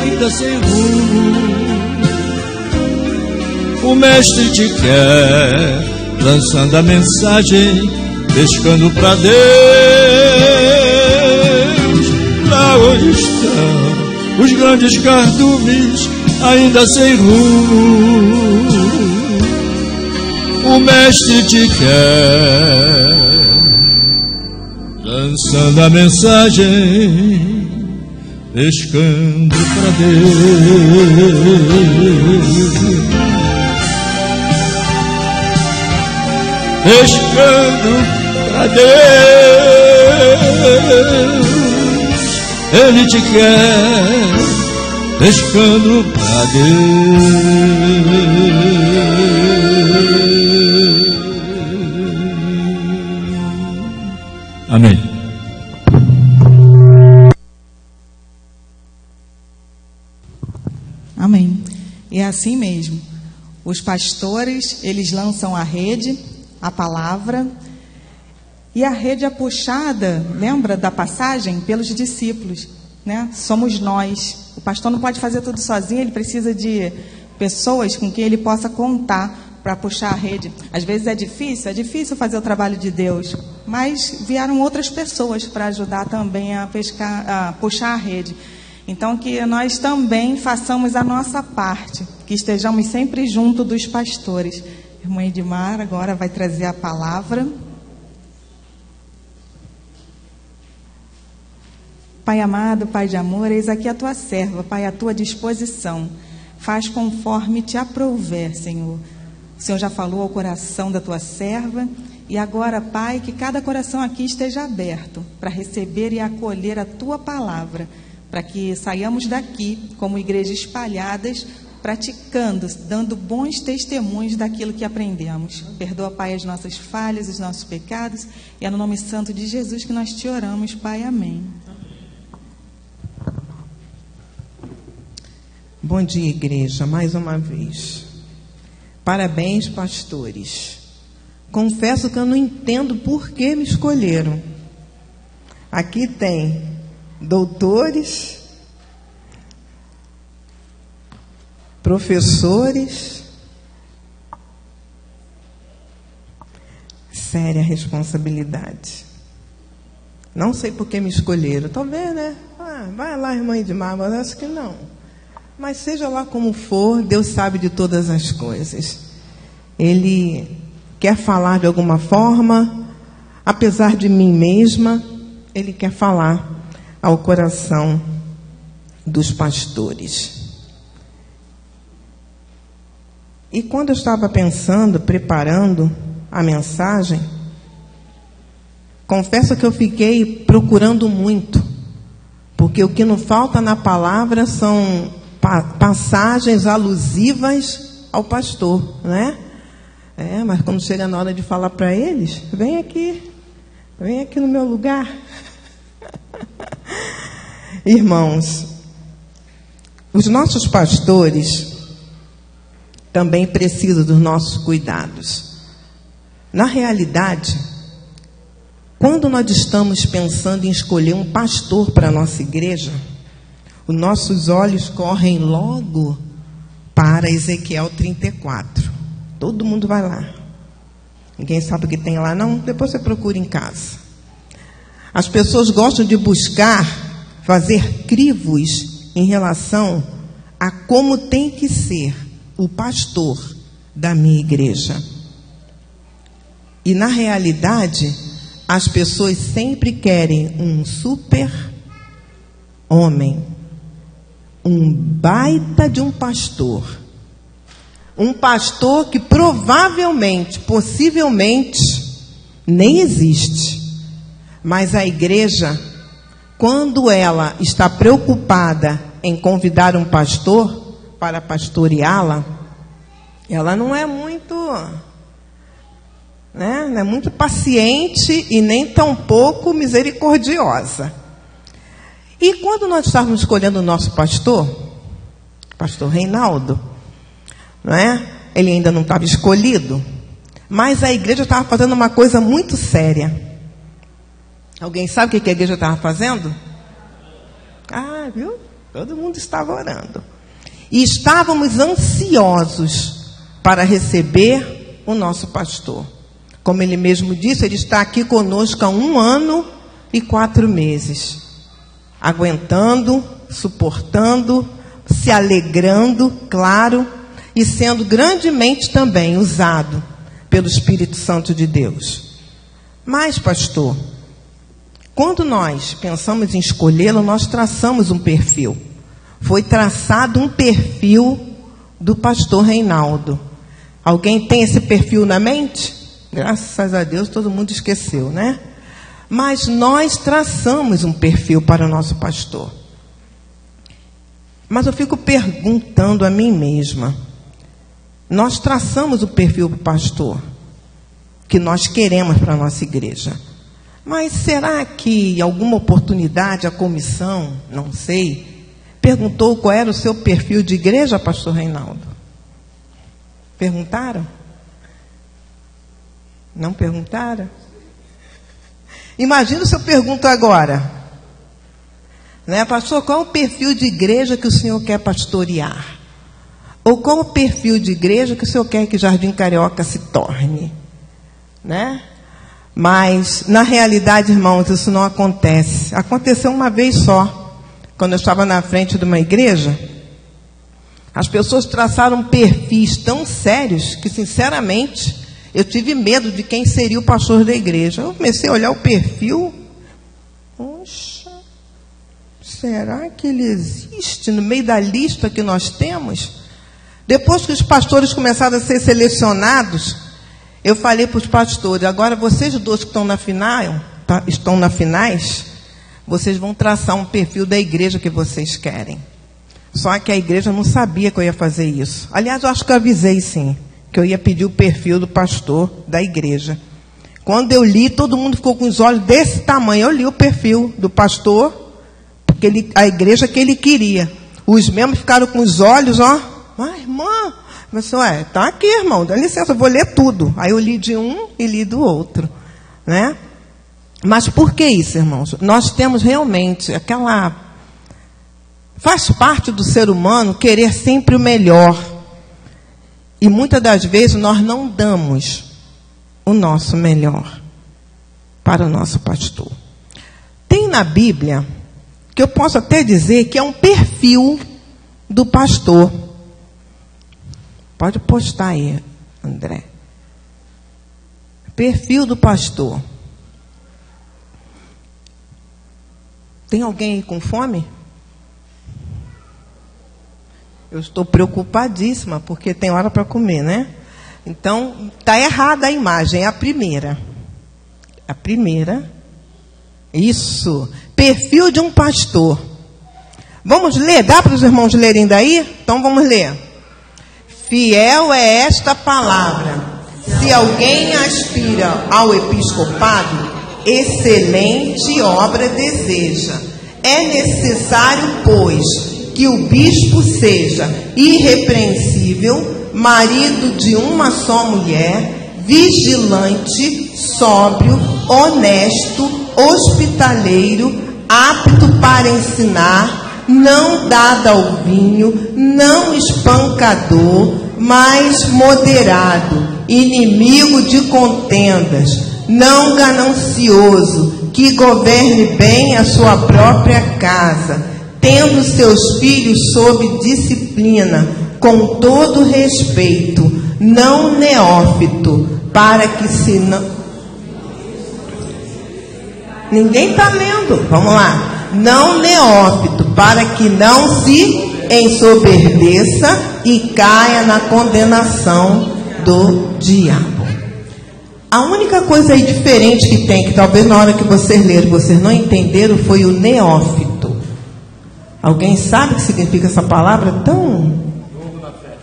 ainda sem rumo. O mestre te quer, lançando a mensagem, pescando pra Deus. Lá onde estão os grandes cardumes, ainda sem rumo. O mestre te quer, lançando a mensagem, pescando pra Deus. Pescando pra Deus, Ele te quer, pescando pra Deus. Amém. Amém. E é assim mesmo. Os pastores, eles lançam a rede, a palavra, e a rede é puxada, lembra da passagem? Pelos discípulos, né? Somos nós. O pastor não pode fazer tudo sozinho, ele precisa de pessoas com quem ele possa contar para puxar a rede. Às vezes é difícil fazer o trabalho de Deus, mas vieram outras pessoas para ajudar também a pescar, a puxar a rede. Então, que nós também façamos a nossa parte, que estejamos sempre junto dos pastores. Irmã Edmar agora vai trazer a palavra. Pai amado, Pai de amor, eis aqui a tua serva, Pai, à tua disposição. Faz conforme te aprouver, Senhor. O Senhor já falou ao coração da tua serva. E agora, Pai, que cada coração aqui esteja aberto para receber e acolher a tua palavra, para que saiamos daqui como igrejas espalhadas, praticando, dando bons testemunhos daquilo que aprendemos. Perdoa, Pai, as nossas falhas, os nossos pecados, e é no nome santo de Jesus que nós te oramos, Pai. Amém. Bom dia, igreja, mais uma vez. Parabéns, pastores. Confesso que eu não entendo por que me escolheram. Aqui tem doutores, professores, séria responsabilidade. Não sei por que me escolheram. Talvez, né? Vai lá, irmã Edmar, mas acho que não. Mas seja lá como for, Deus sabe de todas as coisas. Ele quer falar de alguma forma, apesar de mim mesma, Ele quer falar ao coração dos pastores. E quando eu estava pensando, preparando a mensagem, confesso que eu fiquei procurando muito, porque o que não falta na palavra são passagens alusivas ao pastor, né? Mas quando chega na hora de falar para eles, vem aqui no meu lugar. Irmãos, os nossos pastores também precisam dos nossos cuidados. Na realidade, quando nós estamos pensando em escolher um pastor para a nossa igreja, os nossos olhos correm logo para Ezequiel 34. Todo mundo vai lá. Ninguém sabe o que tem lá, não? Depois você procura em casa. As pessoas gostam de buscar fazer crivos em relação a como tem que ser o pastor da minha igreja. E, na realidade, as pessoas sempre querem um super homem, um baita de um pastor. Um pastor que provavelmente, possivelmente, nem existe. Mas a igreja, quando ela está preocupada em convidar um pastor para pastoreá-la, ela não é muito, né? Não é muito paciente e nem tampouco misericordiosa. E quando nós estávamos escolhendo o nosso pastor Reinaldo, não é? Ele ainda não estava escolhido, mas a igreja estava fazendo uma coisa muito séria. Alguém sabe o que a igreja estava fazendo? Ah, viu? Todo mundo estava orando. E estávamos ansiosos para receber o nosso pastor. Como ele mesmo disse, ele está aqui conosco há 1 ano e 4 meses. Aguentando, suportando, se alegrando, claro, e sendo grandemente também usado pelo Espírito Santo de Deus. Mas, pastor, quando nós pensamos em escolhê-lo, nós traçamos um perfil. Foi traçado um perfil do pastor Reinaldo. Alguém tem esse perfil na mente? Graças a Deus, todo mundo esqueceu, né? Mas nós traçamos um perfil para o nosso pastor. Mas eu fico perguntando a mim mesma. Nós traçamos o perfil do pastor que nós queremos para a nossa igreja. Mas será que em alguma oportunidade a comissão, não sei, perguntou qual era o seu perfil de igreja, pastor Reinaldo? Perguntaram? Não perguntaram? Imagina se eu pergunto agora. Né, pastor, qual é o perfil de igreja que o senhor quer pastorear? Ou qual é o perfil de igreja que o senhor quer que Jardim Carioca se torne? Né? Mas, na realidade, irmãos, isso não acontece. Aconteceu uma vez só. Quando eu estava na frente de uma igreja, as pessoas traçaram perfis tão sérios que, sinceramente, eu tive medo de quem seria o pastor da igreja. Eu comecei a olhar o perfil. Poxa, será que ele existe no meio da lista que nós temos? Depois que os pastores começaram a ser selecionados, eu falei para os pastores, agora vocês 2 que estão na final, estão na finais, vocês vão traçar um perfil da igreja que vocês querem. Só que a igreja não sabia que eu ia fazer isso. Aliás, eu acho que eu avisei sim, que eu ia pedir o perfil do pastor da igreja. Quando eu li, todo mundo ficou com os olhos desse tamanho. Eu li o perfil do pastor, porque a igreja que ele queria. Os membros ficaram com os olhos, ó. Ah, irmã, mas tá aqui, irmão, dá licença, eu vou ler tudo. Aí eu li de um e li do outro, né? Mas por que isso, irmãos? Nós temos realmente faz parte do ser humano querer sempre o melhor. E muitas das vezes nós não damos o nosso melhor para o nosso pastor. Tem na Bíblia, que eu posso até dizer que é um perfil do pastor. Pode postar aí, André. Perfil do pastor. Tem alguém aí com fome? Eu estou preocupadíssima, porque tem hora para comer, né? Então, está errada a imagem, é a primeira. A primeira. Isso. Perfil de um pastor. Vamos ler? Dá para os irmãos lerem daí? Então, vamos ler. Fiel é esta palavra. Se alguém aspira ao episcopado, excelente obra deseja. É necessário, pois, que o bispo seja irrepreensível, marido de uma só mulher, vigilante, sóbrio, honesto, hospitaleiro, apto para ensinar, não dado ao vinho, não espancador, mas moderado, inimigo de contendas, não ganancioso, que governe bem a sua própria casa, tendo seus filhos sob disciplina, com todo respeito, não neófito, para que se não... Ninguém está lendo, vamos lá. Não neófito, para que não se ensoberbeça e caia na condenação do diabo. A única coisa aí diferente que tem, que talvez na hora que vocês leram, vocês não entenderam, foi o neófito. Alguém sabe o que significa essa palavra tão... Novo na fé.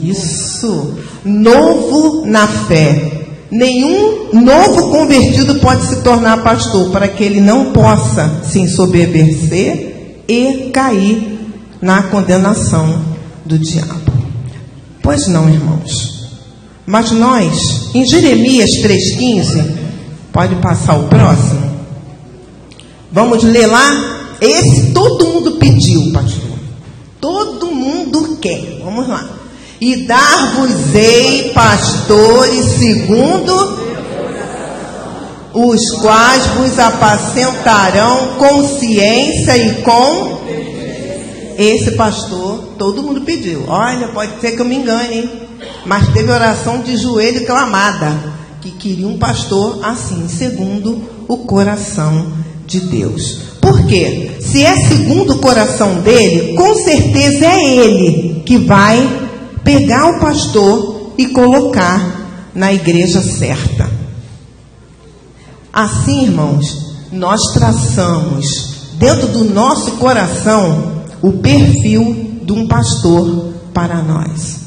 Isso. Novo na fé. Nenhum novo convertido pode se tornar pastor, para que ele não possa se ensoberbecer e cair na condenação do diabo. Pois não, irmãos. Mas nós, em Jeremias 3,15, pode passar o próximo? Vamos ler lá? esse todo mundo pediu, pastor. Todo mundo quer. Vamos lá. E dar-vos-ei pastores segundo os quais vos apacentarão com ciência e com... Esse pastor, todo mundo pediu. Olha, pode ser que eu me engane, hein? Mas teve oração de joelho clamada, que queria um pastor assim, segundo o coração de Deus. Por quê? Se é segundo o coração dele, com certeza é ele que vai pegar o pastor e colocar na igreja certa. Assim, irmãos, nós traçamos dentro do nosso coração o perfil de um pastor para nós.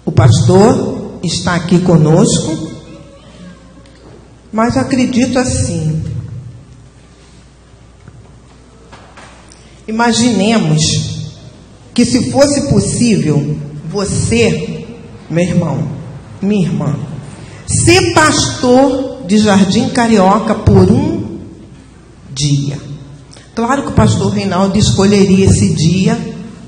O pastor está aqui conosco, mas acredito assim. Imaginemos que, se fosse possível, você, meu irmão, minha irmã, ser pastor de Jardim Carioca por um dia. Claro que o pastor Reinaldo escolheria esse dia,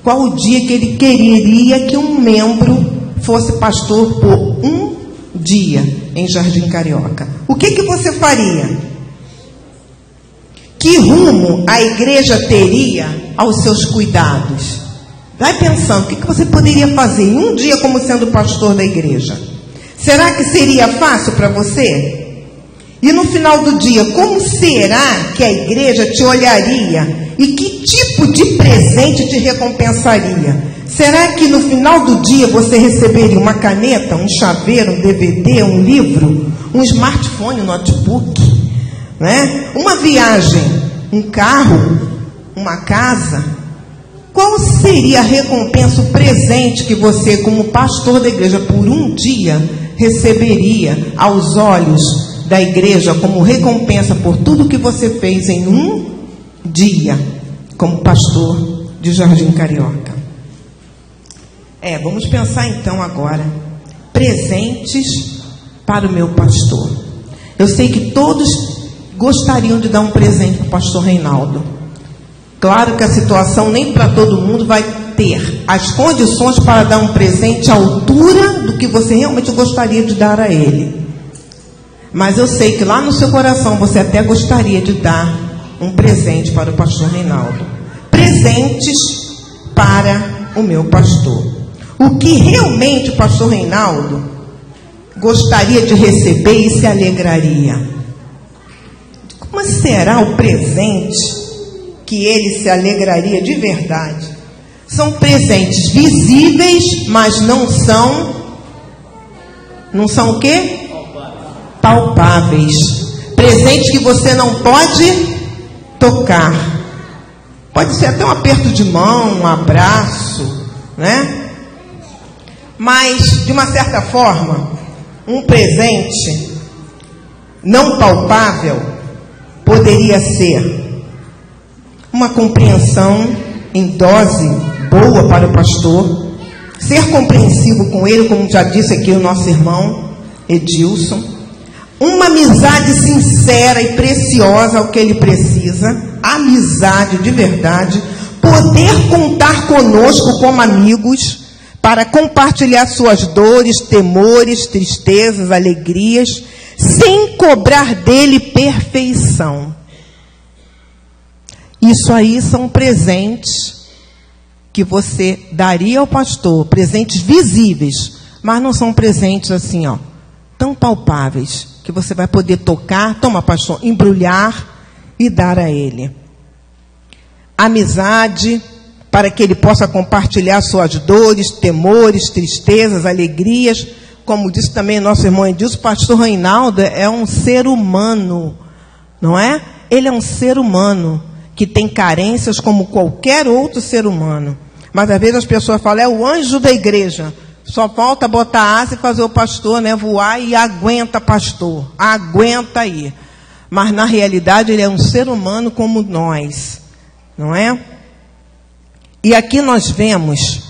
qual o dia que ele quereria que um membro fosse pastor por um dia em Jardim Carioca. O que você faria? Que rumo a igreja teria aos seus cuidados? Vai pensando, o que você poderia fazer em um dia como sendo pastor da igreja? Será que seria fácil para você? E no final do dia, como será que a igreja te olharia? E que tipo de presente te recompensaria? Será que no final do dia você receberia uma caneta, um chaveiro, um DVD, um livro, um smartphone, um notebook, né? Uma viagem, um carro, uma casa? Qual seria a recompensa, o presente que você, como pastor da igreja, por um dia receberia aos olhos da igreja como recompensa por tudo que você fez em um dia como pastor de Jardim Carioca? Vamos pensar então agora, presentes para o meu pastor. Eu sei que todos gostariam de dar um presente para o pastor Reinaldo. Claro que a situação nem para todo mundo vai ter as condições para dar um presente à altura do que você realmente gostaria de dar a ele. Mas eu sei que lá no seu coração você até gostaria de dar um presente para o pastor Reinaldo. Presentes para o meu pastor. O que realmente o pastor Reinaldo gostaria de receber e se alegraria? Como será o presente que ele se alegraria de verdade? São presentes visíveis, mas não são o quê? Palpáveis. Presentes que você não pode tocar. Pode ser até um aperto de mão, um abraço, né? Mas, de uma certa forma, um presente não palpável poderia ser uma compreensão em dose boa para o pastor, ser compreensivo com ele, como já disse aqui o nosso irmão Edilson, uma amizade sincera e preciosa ao que ele precisa, amizade de verdade, poder contar conosco como amigos para compartilhar suas dores, temores, tristezas, alegrias, sem cobrar dele perfeição. Isso aí são presentes que você daria ao pastor, presentes visíveis, mas não são presentes assim, tão palpáveis, que você vai poder tocar, toma, pastor, embrulhar e dar a ele. Amizade, para que ele possa compartilhar suas dores, temores, tristezas, alegrias. Como disse também nosso irmão Edilson, o pastor Reinaldo é um ser humano, não é? Ele é um ser humano que tem carências como qualquer outro ser humano. Mas às vezes as pessoas falam, é o anjo da igreja. Só falta botar asa e fazer o pastor, né, voar e aguenta, pastor. Aguenta aí. Mas na realidade ele é um ser humano como nós, não é? E aqui nós vemos,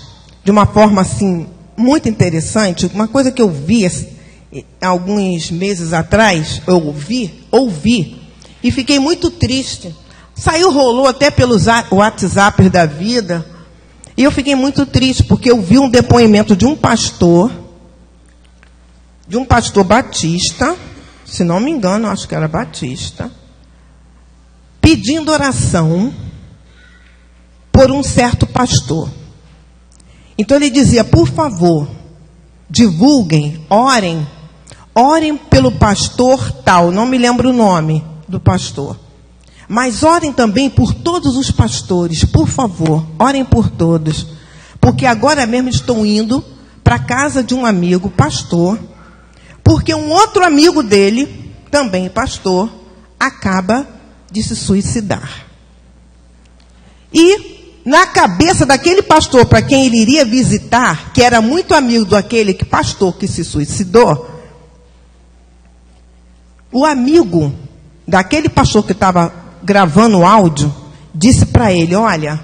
de uma forma assim, muito interessante, uma coisa que eu vi alguns meses atrás, eu ouvi, e fiquei muito triste Saiu, rolou até pelos WhatsApp da vida. E eu fiquei muito triste, porque eu vi um depoimento de um pastor batista, se não me engano, acho que era batista, pedindo oração por um certo pastor. Então ele dizia, por favor, divulguem, orem pelo pastor tal, não me lembro o nome do pastor. Mas orem também por todos os pastores, por favor, orem por todos. Porque agora mesmo estou indo para a casa de um amigo, pastor, porque um outro amigo dele, também pastor, acaba de se suicidar. E na cabeça daquele pastor para quem ele iria visitar, que era muito amigo daquele pastor que se suicidou, o amigo daquele pastor que estava gravando o áudio, disse para ele, olha,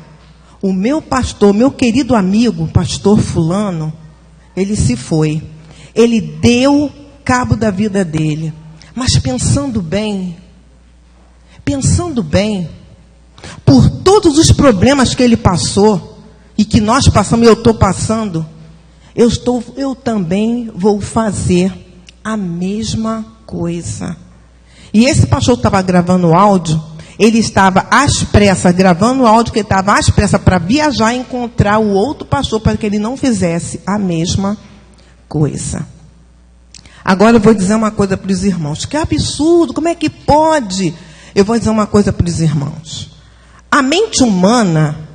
o meu pastor, meu querido amigo, pastor fulano, ele se foi. Ele deu cabo da vida dele. Mas pensando bem, por todos os problemas que ele passou, e que nós passamos, eu estou passando, eu também vou fazer a mesma coisa. E esse pastor que estava gravando o áudio, ele estava às pressas, gravando o áudio, que ele estava às pressas para viajar e encontrar o outro pastor, para que ele não fizesse a mesma coisa. Agora eu vou dizer uma coisa para os irmãos. Que absurdo, como é que pode? Eu vou dizer uma coisa para os irmãos. A mente humana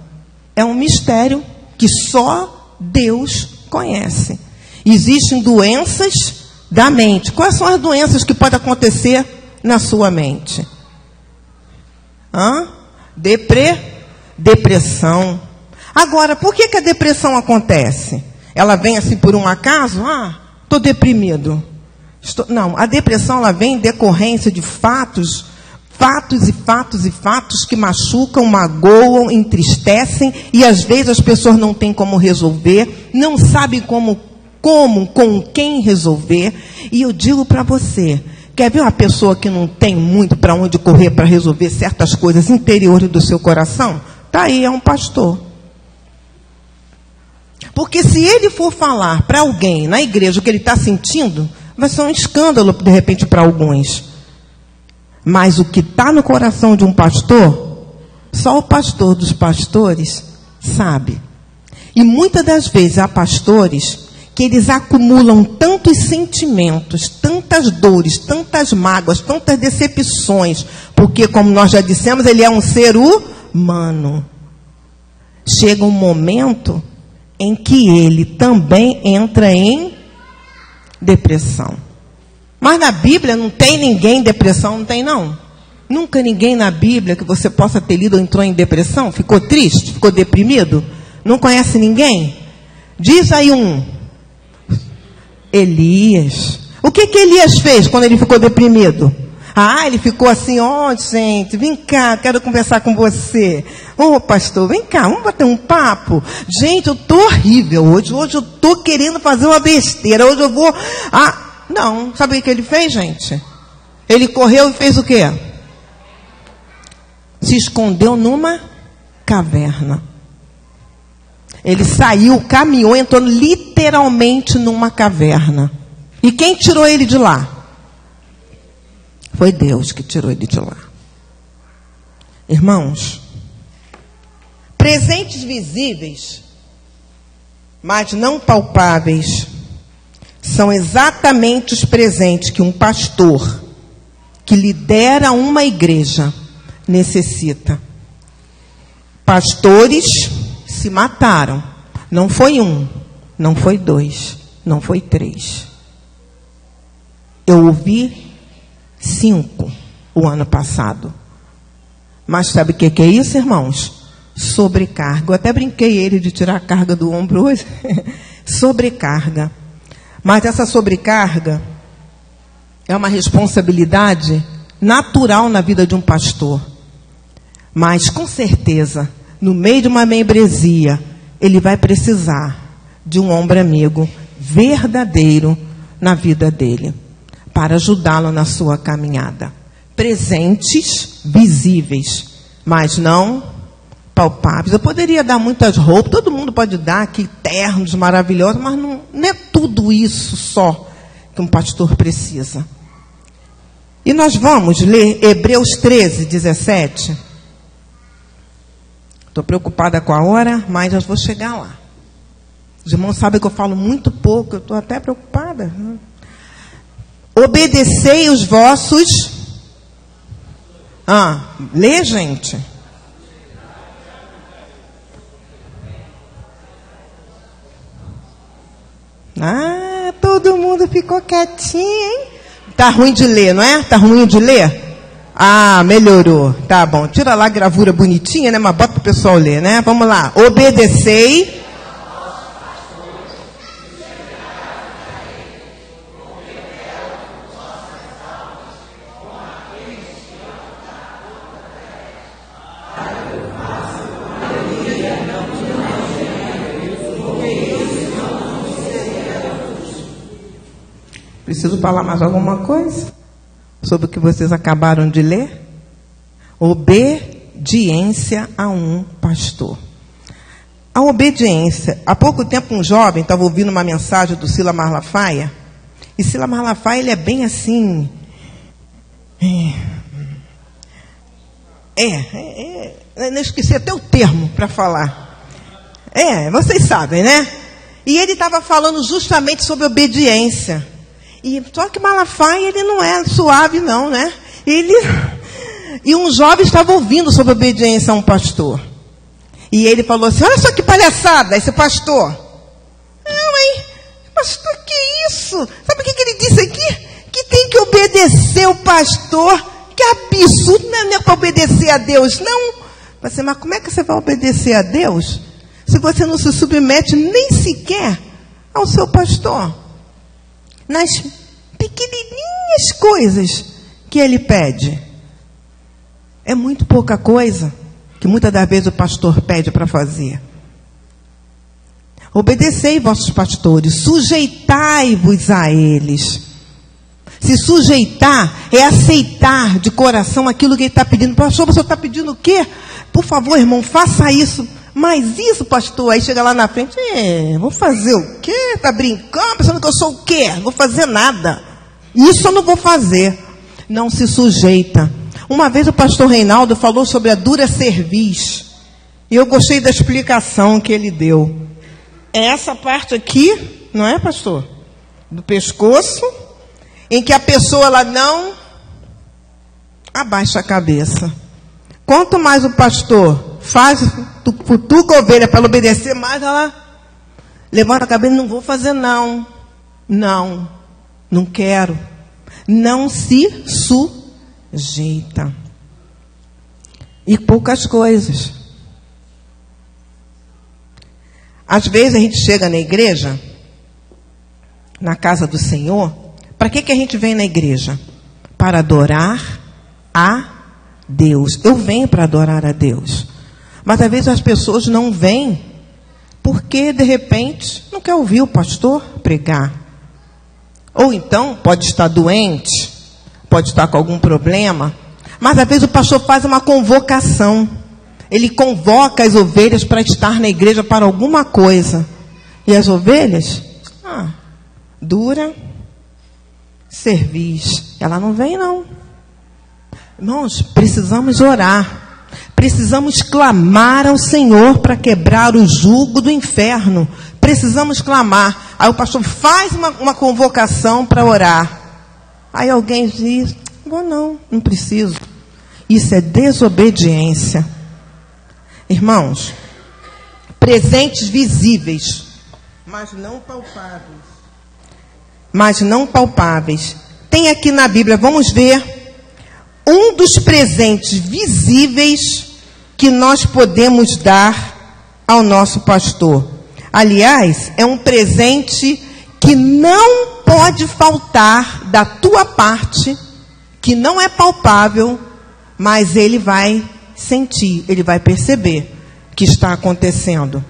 é um mistério que só Deus conhece. Existem doenças da mente. Quais são as doenças que podem acontecer na sua mente? Depressão. Agora, por que a depressão acontece? Ela vem assim por um acaso? Estou deprimido. Não, a depressão ela vem em decorrência de fatos que machucam, magoam, entristecem, e às vezes as pessoas não têm como resolver, não sabem com quem resolver. E eu digo para você, quer ver uma pessoa que não tem muito para onde correr para resolver certas coisas interiores do seu coração? Está aí, é um pastor. Porque se ele for falar para alguém na igreja o que ele está sentindo, vai ser um escândalo, de repente, para alguns. Mas o que está no coração de um pastor, só o pastor dos pastores sabe. E muitas das vezes há pastores que eles acumulam tantos sentimentos, tantas dores, tantas mágoas, tantas decepções, porque, como nós já dissemos, ele é um ser humano. Chega um momento em que ele também entra em depressão. Mas na Bíblia não tem ninguém em depressão, não tem não. Nunca ninguém na Bíblia que você possa ter lido entrou em depressão, ficou triste, ficou deprimido. Não conhece ninguém? Diz aí Elias. O que Elias fez quando ele ficou deprimido? Ele ficou assim, gente, vem cá, quero conversar com você. Pastor, vem cá, vamos bater um papo. Gente, eu estou horrível hoje eu estou querendo fazer uma besteira, hoje eu vou... Não, sabe o que ele fez, gente? Ele correu e fez o quê? Se escondeu numa caverna. Ele saiu, caminhou, entrou literalmente numa caverna. E quem tirou ele de lá? Foi Deus que tirou ele de lá. Irmãos, presentes visíveis, mas não palpáveis, são exatamente os presentes que um pastor que lidera uma igreja necessita. Pastores se mataram. Não foi um, não foi dois, não foi três. Eu ouvi 5 o ano passado. Mas sabe o que é isso, irmãos? Sobrecarga. Eu até brinquei ele de tirar a carga do ombro hoje. Sobrecarga. Mas essa sobrecarga é uma responsabilidade natural na vida de um pastor. Mas, com certeza, no meio de uma membresia, ele vai precisar de um ombro amigo verdadeiro na vida dele, para ajudá-lo na sua caminhada. Presentes visíveis, mas não palpáveis. Eu poderia dar muitas roupas, todo mundo pode dar aqui ternos maravilhosos, mas não é tudo isso só que um pastor precisa. E nós vamos ler Hebreus 13, 17. Estou preocupada com a hora, mas eu vou chegar lá. Os irmãos sabem que eu falo muito pouco, eu estou até preocupada. Obedecei os vossos... lê, gente. Todo mundo ficou quietinho, hein? Tá ruim de ler, não é? Tá ruim de ler? Melhorou. Tá bom. Tira lá a gravura bonitinha, né? Mas bota para o pessoal ler, né? Vamos lá. Obedecei. Preciso falar mais alguma coisa sobre o que vocês acabaram de ler? Obediência a um pastor. A obediência. Há pouco tempo um jovem estava ouvindo uma mensagem do Silas Malafaia. E Silas Malafaia, ele é bem assim... eu esqueci até o termo para falar. Vocês sabem, né? E ele estava falando justamente sobre obediência. Só que Malafaia, ele não é suave, não, né? E um jovem estava ouvindo sobre obediência a um pastor. E ele falou assim, olha só que palhaçada, esse pastor. Pastor, que isso? Sabe o que ele disse aqui? Que tem que obedecer o pastor. Que absurdo, não é para obedecer a Deus, não. Mas como é que você vai obedecer a Deus se você não se submete nem sequer ao seu pastor? Nas pequenininhas coisas que ele pede. É muito pouca coisa que muitas das vezes o pastor pede para fazer. Obedecei vossos pastores, sujeitai-vos a eles. Se sujeitar é aceitar de coração aquilo que ele está pedindo. Pastor, você está pedindo o quê? Por favor, irmão, faça isso. Mas isso, pastor, aí chega lá na frente, vou fazer o quê? Está brincando, pensando que eu sou o quê? Não vou fazer nada. Isso eu não vou fazer. Não se sujeita. Uma vez o pastor Reinaldo falou sobre a dura cerviz. E eu gostei da explicação que ele deu. É essa parte aqui, não é, pastor? Do pescoço, em que a pessoa ela não abaixa a cabeça. Quanto mais o pastor faz, cutuca a ovelha para ela obedecer, mais ela levanta a cabeça, não vou fazer não. Não quero. Não se sujeita. E poucas coisas. Às vezes a gente chega na igreja, na casa do Senhor. Para que a gente vem na igreja? Para adorar a Deus. Eu venho para adorar a Deus. Mas às vezes as pessoas não vêm porque, de repente, não quer ouvir o pastor pregar. Ou então, pode estar doente, pode estar com algum problema. Mas às vezes o pastor faz uma convocação. Ele convoca as ovelhas para estar na igreja para alguma coisa. E as ovelhas, dura cerviz. Ela não vem, não. Irmãos, precisamos orar. Precisamos clamar ao Senhor para quebrar o jugo do inferno. Precisamos clamar. Aí o pastor faz uma convocação para orar. Aí alguém diz, não preciso. Isso é desobediência. Irmãos, presentes visíveis, mas não palpáveis. Tem aqui na Bíblia, vamos ver, um dos presentes visíveis que nós podemos dar ao nosso pastor. Aliás, é um presente que não pode faltar da tua parte, que não é palpável, mas ele vai sentir, ele vai perceber o que está acontecendo.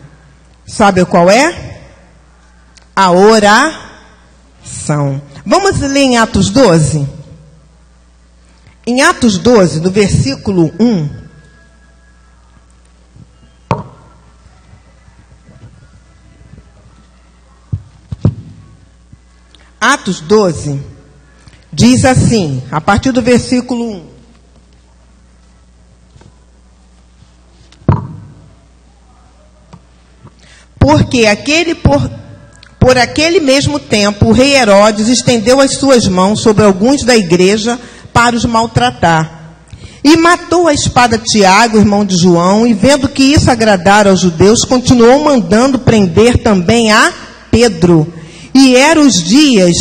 Sabe qual é? A oração. Vamos ler em Atos 12? Em Atos 12, no versículo 1, Atos 12 diz assim, a partir do versículo 1. Porque por aquele mesmo tempo, o rei Herodes estendeu as suas mãos sobre alguns da igreja para os maltratar. E matou a espada Tiago, irmão de João, e vendo que isso agradara aos judeus, continuou mandando prender também a Pedro. E eram os dias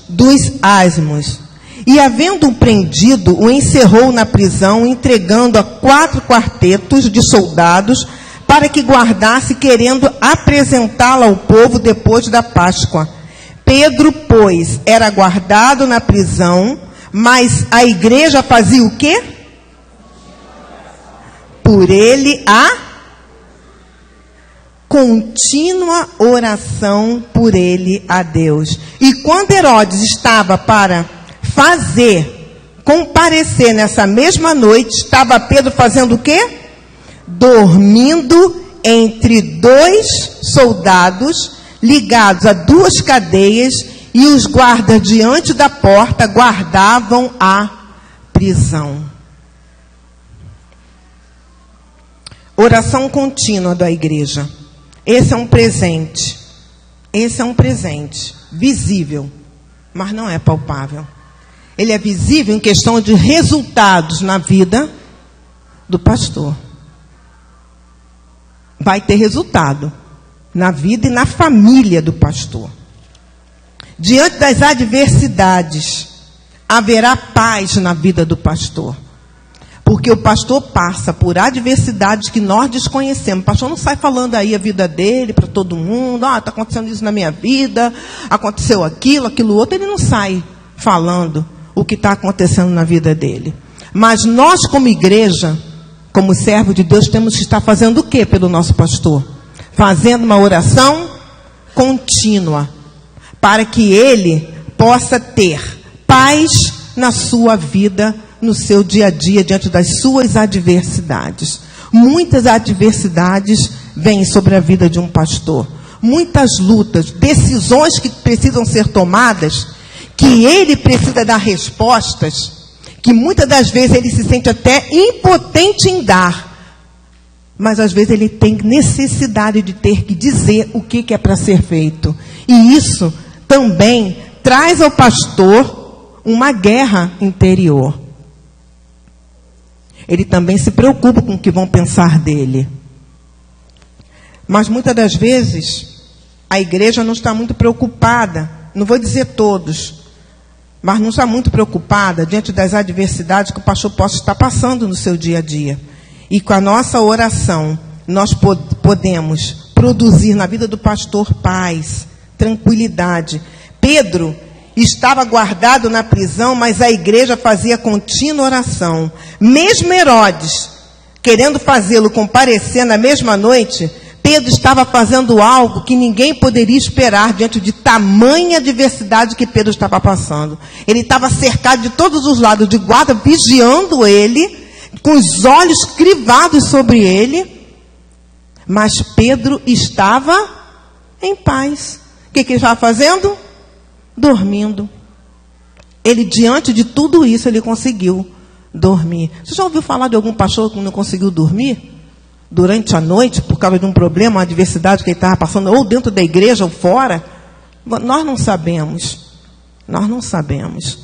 dos asmos. E havendo-o prendido, o encerrou na prisão, entregando a 4 quartetos de soldados, para que guardasse, querendo apresentá-la ao povo depois da Páscoa. Pedro, pois, era guardado na prisão, mas a igreja fazia o quê? Por ele a contínua oração por ele a Deus. E quando Herodes estava para comparecer nessa mesma noite, estava Pedro fazendo o quê? Dormindo entre 2 soldados ligados a 2 cadeias, e os guardas diante da porta guardavam a prisão. Oração contínua da igreja. Esse é um presente. Esse é um presente visível, mas não é palpável. Ele é visível em questão de resultados na vida do pastor. Vai ter resultado na vida e na família do pastor. Diante das adversidades, haverá paz na vida do pastor. Porque o pastor passa por adversidades que nós desconhecemos. O pastor não sai falando aí a vida dele para todo mundo. Está acontecendo isso na minha vida, aconteceu aquilo outro. Ele não sai falando o que está acontecendo na vida dele. Mas nós, como igreja, como servo de Deus, temos que estar fazendo o quê pelo nosso pastor? Fazendo uma oração contínua, para que ele possa ter paz na sua vida, no seu dia a dia, diante das suas adversidades. Muitas adversidades vêm sobre a vida de um pastor. Muitas lutas, decisões que precisam ser tomadas, que ele precisa dar respostas, que muitas das vezes ele se sente até impotente em dar, mas às vezes ele tem necessidade de ter que dizer o que é para ser feito. E isso também traz ao pastor uma guerra interior. Ele também se preocupa com o que vão pensar dele. Mas muitas das vezes a igreja não está muito preocupada, não vou dizer todos, mas não está muito preocupada diante das adversidades que o pastor possa estar passando no seu dia a dia. E com a nossa oração, nós podemos produzir na vida do pastor paz, tranquilidade. Pedro estava guardado na prisão, mas a igreja fazia contínua oração. Mesmo Herodes, querendo fazê-lo comparecer na mesma noite, Pedro estava fazendo algo que ninguém poderia esperar diante de tamanha adversidade que Pedro estava passando. Ele estava cercado de todos os lados de guarda, vigiando ele, com os olhos crivados sobre ele. Mas Pedro estava em paz. O que ele estava fazendo? Dormindo. Ele, diante de tudo isso, ele conseguiu dormir. Você já ouviu falar de algum pastor que não conseguiu dormir durante a noite, por causa de um problema, uma adversidade que ele estava passando, ou dentro da igreja, ou fora? Nós não sabemos. Nós não sabemos.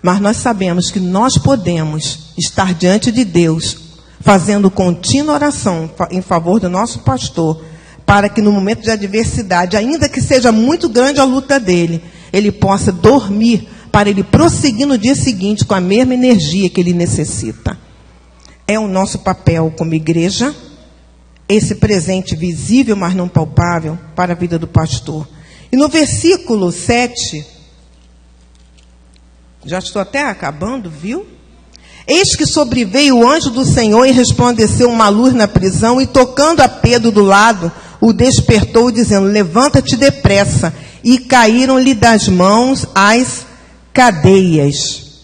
Mas nós sabemos que nós podemos estar diante de Deus, fazendo contínua oração em favor do nosso pastor, para que no momento de adversidade, ainda que seja muito grande a luta dele, ele possa dormir, para ele prosseguir no dia seguinte com a mesma energia que ele necessita. É o nosso papel como igreja, esse presente visível, mas não palpável, para a vida do pastor. E no versículo 7, já estou até acabando, viu? Eis que sobreveio o anjo do Senhor e resplandeceu uma luz na prisão, e tocando a Pedro do lado, o despertou, dizendo: levanta-te depressa. E caíram-lhe das mãos as cadeias.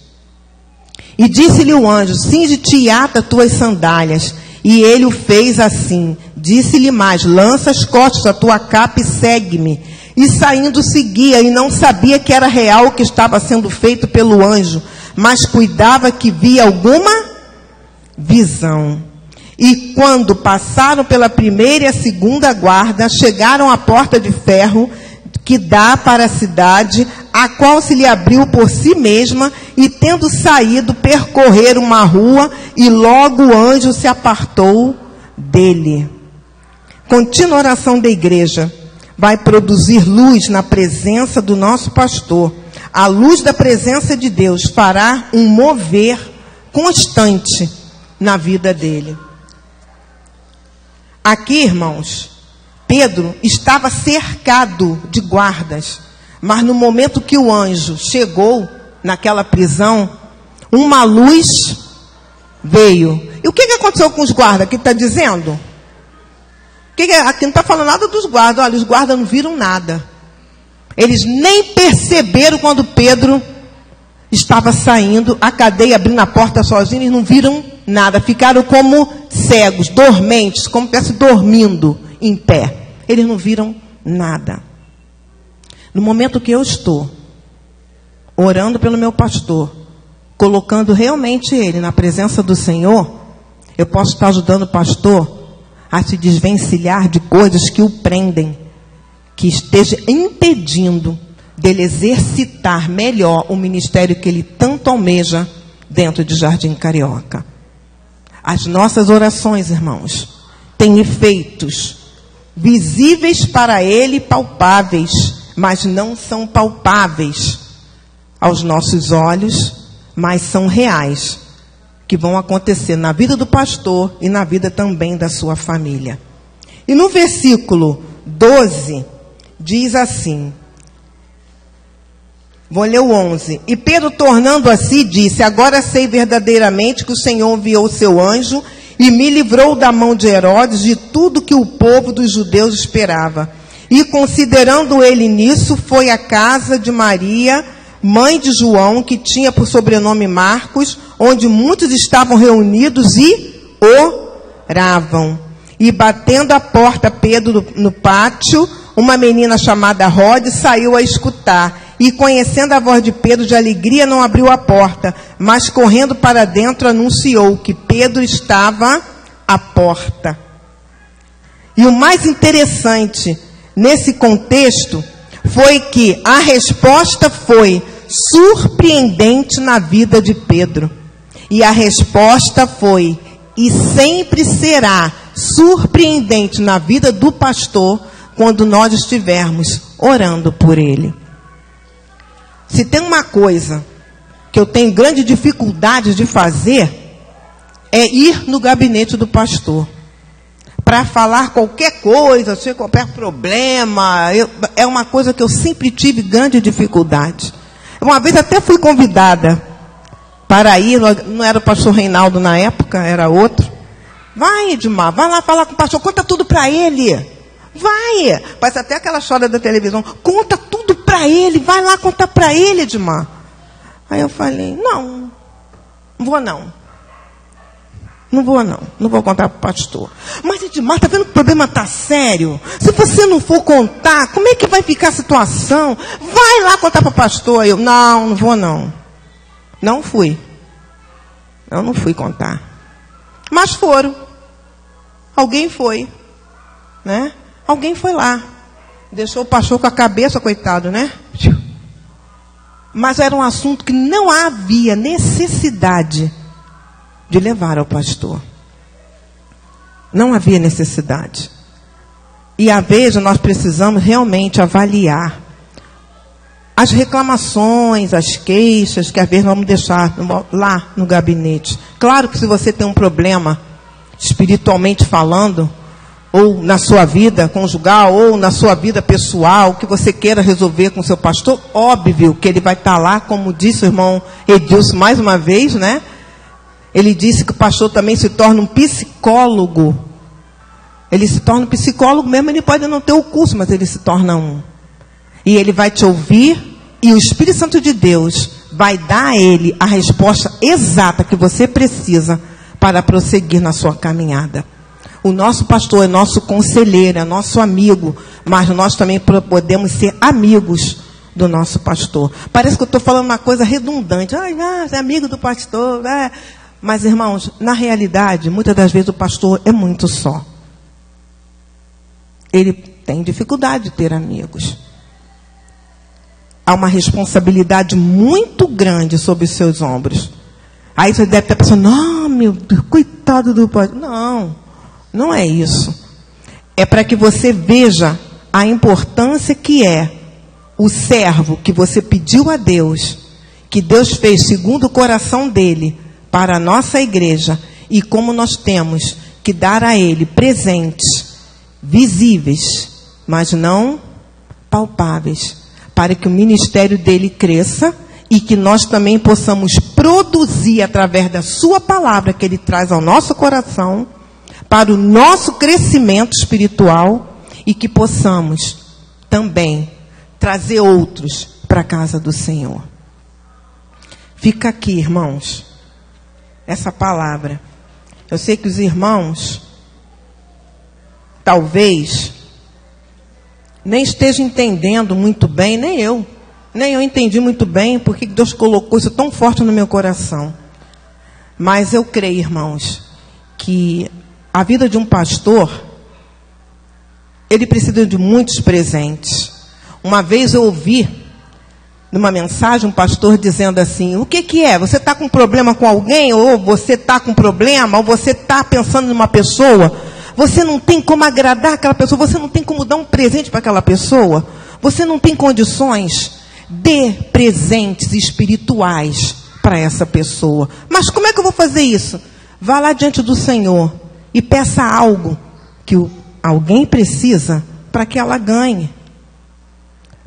E disse-lhe o anjo: cinge-te e ata tuas sandálias. E ele o fez assim. Disse-lhe mais: lança as costas a tua capa e segue-me. E saindo seguia, e não sabia que era real o que estava sendo feito pelo anjo, mas cuidava que via alguma visão. E quando passaram pela primeira e a segunda guarda, chegaram à porta de ferro que dá para a cidade, a qual se lhe abriu por si mesma, e tendo saído, percorreram uma rua, e logo o anjo se apartou dele. Contínua oração da igreja vai produzir luz na presença do nosso pastor. A luz da presença de Deus fará um mover constante na vida dele. Aqui, irmãos, Pedro estava cercado de guardas, mas no momento que o anjo chegou naquela prisão, uma luz veio. E o que aconteceu com os guardas? Aqui está dizendo? Aqui não está falando nada dos guardas. Olha, os guardas não viram nada. Eles nem perceberam quando Pedro estava saindo, a cadeia abrindo a porta sozinho, eles não viram nada. Ficaram como cegos, dormentes, como se estivesse dormindo em pé. Eles não viram nada. No momento que eu estou orando pelo meu pastor, colocando realmente ele na presença do Senhor, eu posso estar ajudando o pastor a se desvencilhar de coisas que o prendem, que esteja impedindo dele exercitar melhor o ministério que ele tanto almeja dentro de Jardim Carioca. As nossas orações, irmãos, têm efeitos visíveis para ele, palpáveis, mas não são palpáveis aos nossos olhos, mas são reais, que vão acontecer na vida do pastor e na vida também da sua família. E no versículo 12, diz assim, vou ler o 11. E Pedro, tornando a si, disse: agora sei verdadeiramente que o Senhor enviou o seu anjo e me livrou da mão de Herodes, de tudo que o povo dos judeus esperava. E considerando ele nisso, foi à casa de Maria, mãe de João, que tinha por sobrenome Marcos, onde muitos estavam reunidos e oravam. E batendo a porta, Pedro no pátio, uma menina chamada Rode saiu a escutar. E conhecendo a voz de Pedro, de alegria não abriu a porta, mas correndo para dentro anunciou que Pedro estava à porta. E o mais interessante nesse contexto foi que a resposta foi surpreendente na vida de Pedro. E a resposta foi, e sempre será surpreendente na vida do pastor, quando nós estivermos orando por ele. Se tem uma coisa que eu tenho grande dificuldade de fazer, é ir no gabinete do pastor para falar qualquer coisa, se qualquer problema. É uma coisa que eu sempre tive grande dificuldade. Uma vez até fui convidada para ir, não era o pastor Reinaldo na época, era outro. Vai, Edmar, vai lá falar com o pastor, conta tudo para ele. Vai, parece até aquela história da televisão, conta tudo para ele, vai lá contar para ele, Edmar. Aí eu falei, não vou não. Não vou contar para o pastor. Mas, Edmar, está vendo que o problema está sério? Se você não for contar, como é que vai ficar a situação? Vai lá contar para o pastor. Aí eu, não vou não. Não fui. Eu não fui contar. Mas foram. Alguém foi. Né? Alguém foi lá. Deixou o pastor com a cabeça, coitado, né? Mas era um assunto que não havia necessidade de levar ao pastor. Não havia necessidade. E às vezes nós precisamos realmente avaliar as reclamações, as queixas, que às vezes vamos deixar lá no gabinete. Claro que se você tem um problema, espiritualmente falando, ou na sua vida conjugal, ou na sua vida pessoal, que você queira resolver com o seu pastor, óbvio que ele vai estar lá, como disse o irmão Edilson mais uma vez, né? Ele disse que o pastor também se torna um psicólogo. Ele se torna um psicólogo mesmo, ele pode não ter o curso, mas ele se torna um. E ele vai te ouvir, e o Espírito Santo de Deus vai dar a ele a resposta exata que você precisa para prosseguir na sua caminhada. O nosso pastor é nosso conselheiro, é nosso amigo, mas nós também podemos ser amigos do nosso pastor. Parece que eu estou falando uma coisa redundante. É amigo do pastor. Mas, irmãos, na realidade, muitas das vezes o pastor é muito só. Ele tem dificuldade de ter amigos. Há uma responsabilidade muito grande sobre os seus ombros. Aí você deve estar pensando, não, meu Deus, coitado do pastor. Não, não é isso. É para que você veja a importância que é o servo que você pediu a Deus, que Deus fez segundo o coração dele, para a nossa igreja, e como nós temos que dar a ele presentes visíveis, mas não palpáveis, para que o ministério dele cresça e que nós também possamos produzir através da sua palavra que ele traz ao nosso coração, para o nosso crescimento espiritual, e que possamos também trazer outros para a casa do Senhor. Fica aqui, irmãos, essa palavra. Eu sei que os irmãos talvez nem estejam entendendo muito bem, nem eu entendi muito bem porque Deus colocou isso tão forte no meu coração. Mas eu creio, irmãos, que a vida de um pastor, ele precisa de muitos presentes. Uma vez eu ouvi numa mensagem um pastor dizendo assim: o que é? Você está com problema com alguém? Ou você está com problema? Ou você está pensando numa pessoa? Você não tem como agradar aquela pessoa? Você não tem como dar um presente para aquela pessoa? Você não tem condições? Dê presentes espirituais para essa pessoa. Mas como é que eu vou fazer isso? Vá lá diante do Senhor e peça algo que alguém precisa para que ela ganhe.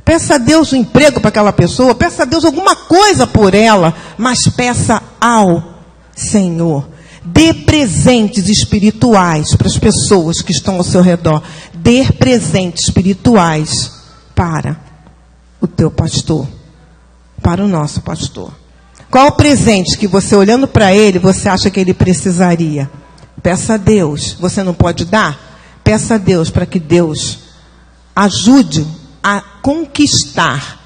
Peça a Deus um emprego para aquela pessoa, peça a Deus alguma coisa por ela, mas peça ao Senhor. Dê presentes espirituais para as pessoas que estão ao seu redor. Dê presentes espirituais para o teu pastor, para o nosso pastor. Qual o presente que você, olhando para ele, você acha que ele precisaria? Peça a Deus. Você não pode dar? Peça a Deus para que Deus ajude a conquistar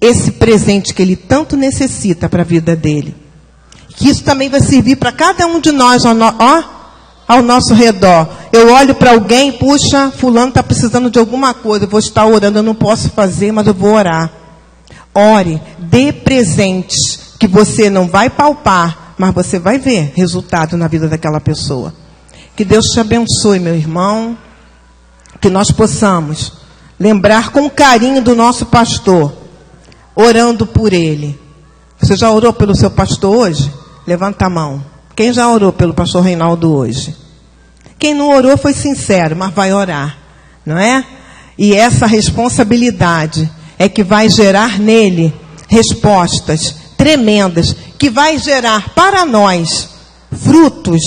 esse presente que ele tanto necessita para a vida dele. Que isso também vai servir para cada um de nós ao nosso redor. Eu olho para alguém, puxa, fulano está precisando de alguma coisa, eu vou estar orando, eu não posso fazer, mas eu vou orar. Ore, dê presentes que você não vai palpar, mas você vai ver resultado na vida daquela pessoa. Que Deus te abençoe, meu irmão, que nós possamos lembrar com carinho do nosso pastor, orando por ele. Você já orou pelo seu pastor hoje? Levanta a mão. Quem já orou pelo pastor Reinaldo hoje? Quem não orou foi sincero, mas vai orar, não é? E essa responsabilidade é que vai gerar nele respostas tremendas, que vai gerar para nós frutos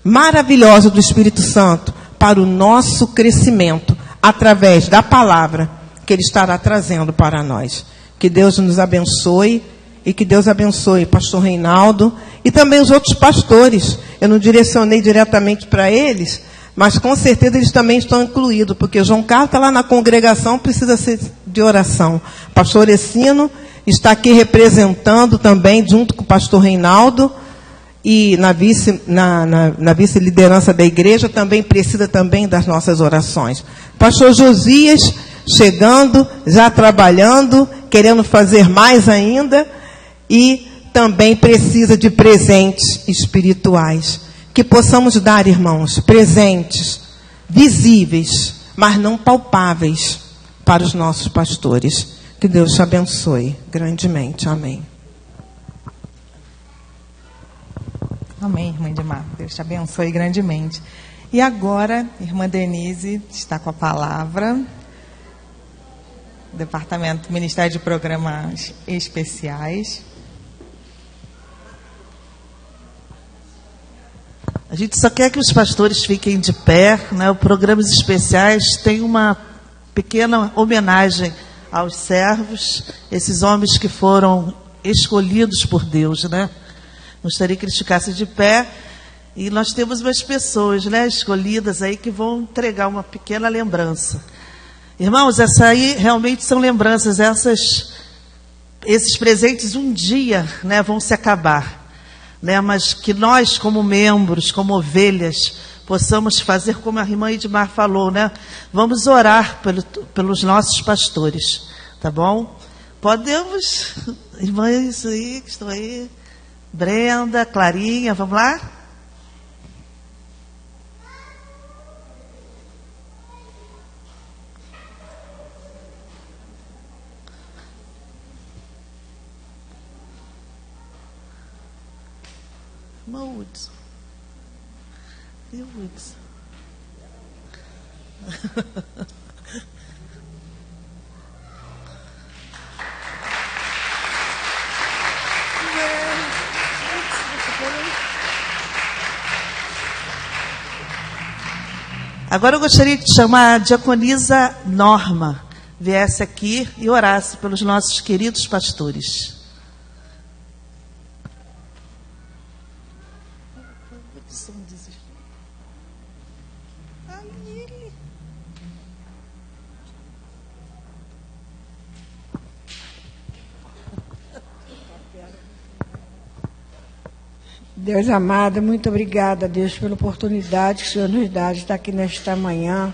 maravilhosos do Espírito Santo para o nosso crescimento, através da palavra que ele estará trazendo para nós. Que Deus nos abençoe e que Deus abençoe pastor Reinaldo e também os outros pastores. Eu não direcionei diretamente para eles, mas com certeza eles também estão incluídos, porque João Carlos está lá na congregação, precisa ser de oração. Pastor Essino está aqui representando também, junto com o pastor Reinaldo, e na vice-liderança da igreja também precisa também das nossas orações. Pastor Josias chegando, já trabalhando, querendo fazer mais ainda, e também precisa de presentes espirituais. Que possamos dar, irmãos, presentes visíveis, mas não palpáveis para os nossos pastores. Que Deus te abençoe grandemente. Amém. Amém, irmã Edmar. Deus te abençoe grandemente. E agora, irmã Denise está com a palavra. Departamento Ministério de Programas Especiais. A gente só quer que os pastores fiquem de pé, né? O Programas Especiais tem uma pequena homenagem aos servos, esses homens que foram escolhidos por Deus, né? Gostaria que eles ficassem de pé E nós temos umas pessoas, né, escolhidas aí que vão entregar uma pequena lembrança. Irmãos, essa aí realmente são lembranças. Esses presentes um dia, né, vão se acabar, né, mas que nós, como membros, como ovelhas, possamos fazer como a irmã Edmar falou, né? Vamos orar pelos nossos pastores, tá bom? Podemos, irmãs aí que estão aí, Brenda, Clarinha, vamos lá? Woods. E o Woods? Agora eu gostaria de chamar a diaconisa Norma, viesse aqui e orasse pelos nossos queridos pastores. Deus amado, muito obrigada, Deus, pela oportunidade que o Senhor nos dá de estar aqui nesta manhã,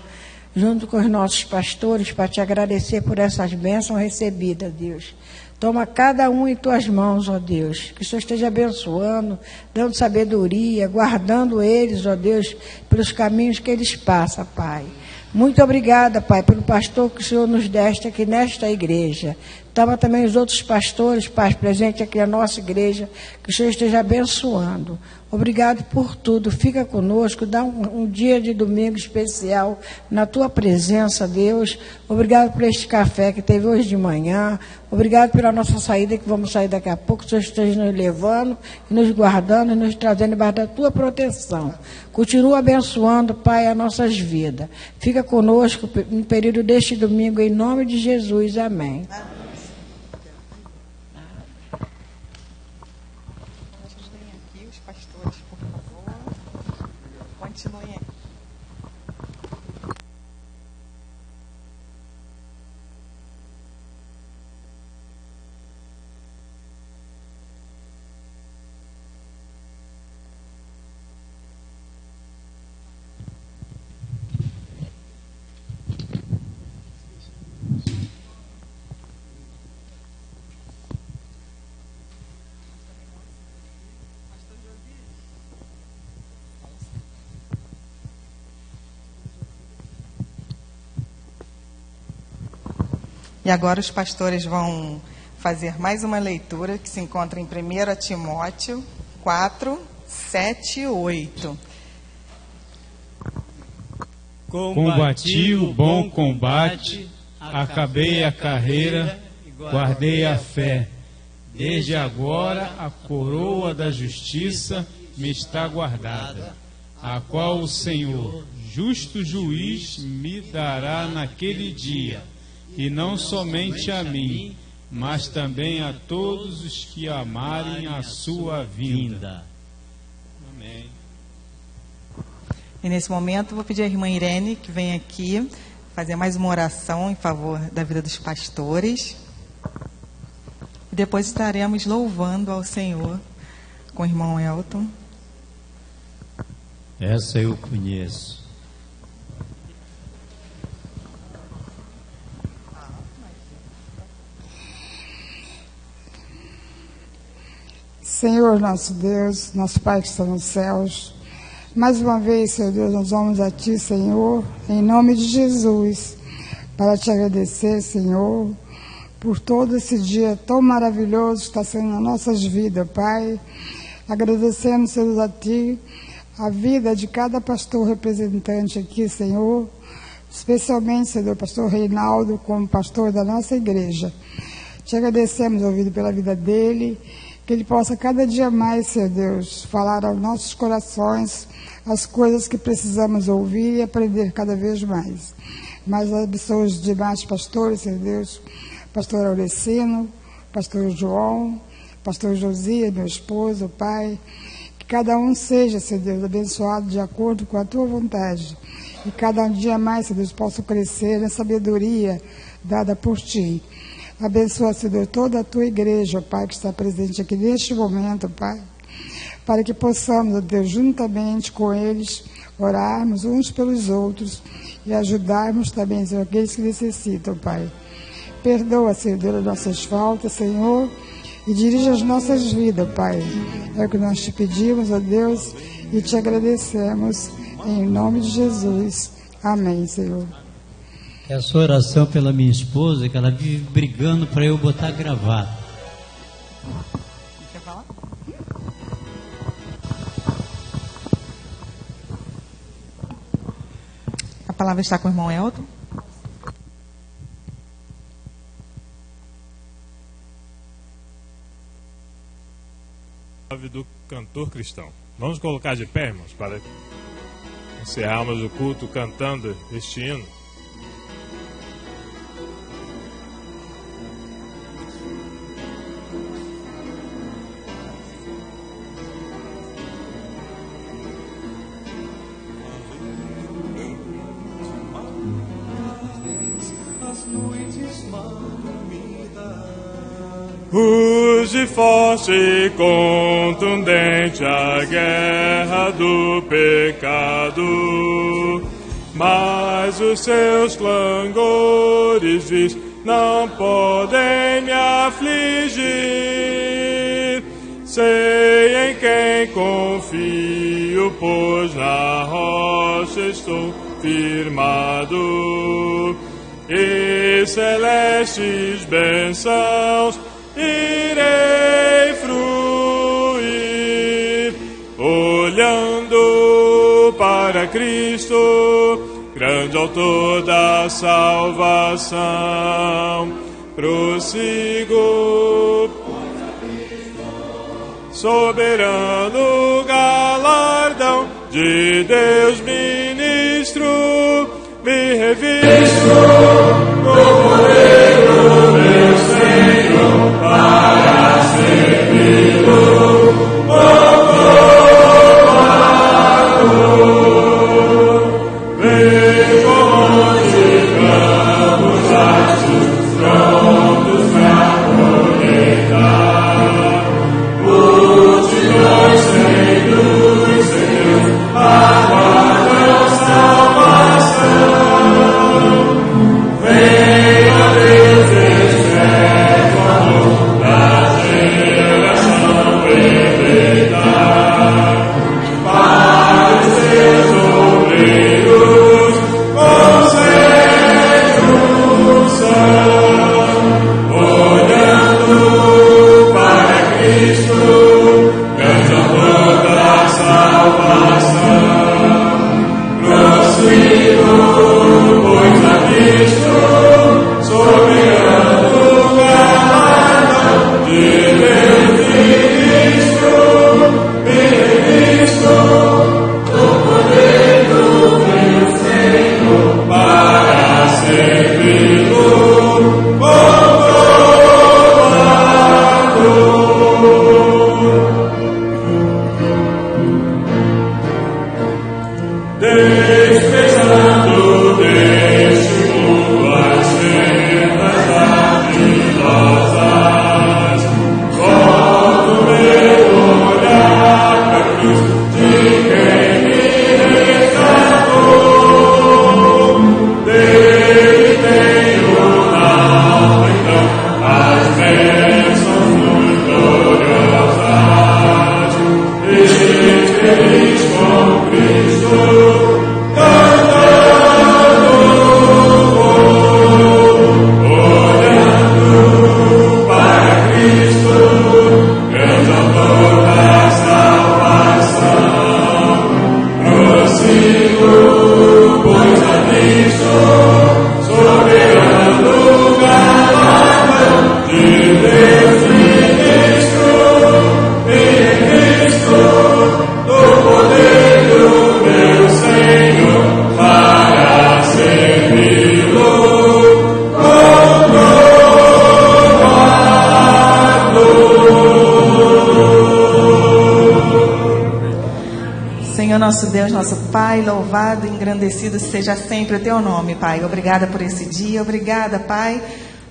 junto com os nossos pastores, para te agradecer por essas bênçãos recebidas, Deus. Toma cada um em tuas mãos, ó Deus, que o Senhor esteja abençoando, dando sabedoria, guardando eles, ó Deus, pelos caminhos que eles passam, Pai. Muito obrigada, Pai, pelo pastor que o Senhor nos deste aqui nesta igreja. Toma também os outros pastores, Pai, presentes aqui na nossa igreja, que o Senhor esteja abençoando. Obrigado por tudo. Fica conosco, dá um dia de domingo especial na Tua presença, Deus. Obrigado por este café que teve hoje de manhã. Obrigado pela nossa saída, que vamos sair daqui a pouco. O Senhor esteja nos levando, nos guardando e nos trazendo debaixo da Tua proteção. Continua abençoando, Pai, as nossas vidas. Fica conosco no período deste domingo, em nome de Jesus. Amém. Continuem aqui. E agora os pastores vão fazer mais uma leitura que se encontra em 1 Timóteo 4, 7 e 8. Combati o bom combate, acabei a carreira, guardei a fé. Desde agora a coroa da justiça me está guardada, a qual o Senhor, justo juiz, me dará naquele dia. E não somente a mim, mas também a todos os que amarem a sua vinda. Amém. E nesse momento vou pedir à irmã Irene que venha aqui fazer mais uma oração em favor da vida dos pastores. E depois estaremos louvando ao Senhor com o irmão Elton. Essa eu conheço. Senhor nosso Deus, nosso Pai que está nos céus, mais uma vez, Senhor Deus, nós vamos a Ti, Senhor, em nome de Jesus, para Te agradecer, Senhor, por todo esse dia tão maravilhoso que está sendo nas nossas vidas, Pai. Agradecendo, Senhor, a Ti, a vida de cada pastor representante aqui, Senhor, especialmente, Senhor, pastor Reinaldo, como pastor da nossa igreja. Te agradecemos, ouvido pela vida dele, que ele possa cada dia mais, Senhor Deus, falar aos nossos corações as coisas que precisamos ouvir e aprender cada vez mais. Mas abençoe os demais pastores, Senhor Deus, pastor Aurecino, pastor João, pastor Josias, meu esposo, pai, que cada um seja, Senhor Deus, abençoado de acordo com a tua vontade. E cada dia mais, Senhor Deus, possa crescer na sabedoria dada por ti. Abençoa, Senhor Deus, toda a tua igreja, ó Pai, que está presente aqui neste momento, Pai, para que possamos, ó Deus, juntamente com eles, orarmos uns pelos outros e ajudarmos também, Senhor, aqueles que necessitam, Pai. Perdoa, Senhor Deus, as nossas faltas, Senhor, e dirige as nossas vidas, Pai. É o que nós te pedimos, ó Deus, e te agradecemos, em nome de Jesus. Amém, Senhor. Essa oração pela minha esposa, que ela vive brigando para eu botar gravata. Quer falar? A palavra está com o irmão Elton. Do cantor cristão. Vamos colocar de pé, irmãos, para encerrarmos o culto cantando este hino. Ruge forte e contundente a guerra do pecado, mas os seus clangores vis não podem me afligir. Sei em quem confio, pois na rocha estou firmado, e celestes bênçãos irei fruir, olhando para Cristo, grande autor da salvação. Prossigo, soberano galardão de Deus ministro, me revisto no poder do meu Senhor para servi-lo. Vem como chegamos astros prontos pra colheitar, multidões sem luz, Senhor, aguardam salvação. Vem nosso Deus, nosso Pai, louvado e engrandecido seja sempre o teu nome, Pai. Obrigada por esse dia, obrigada, Pai,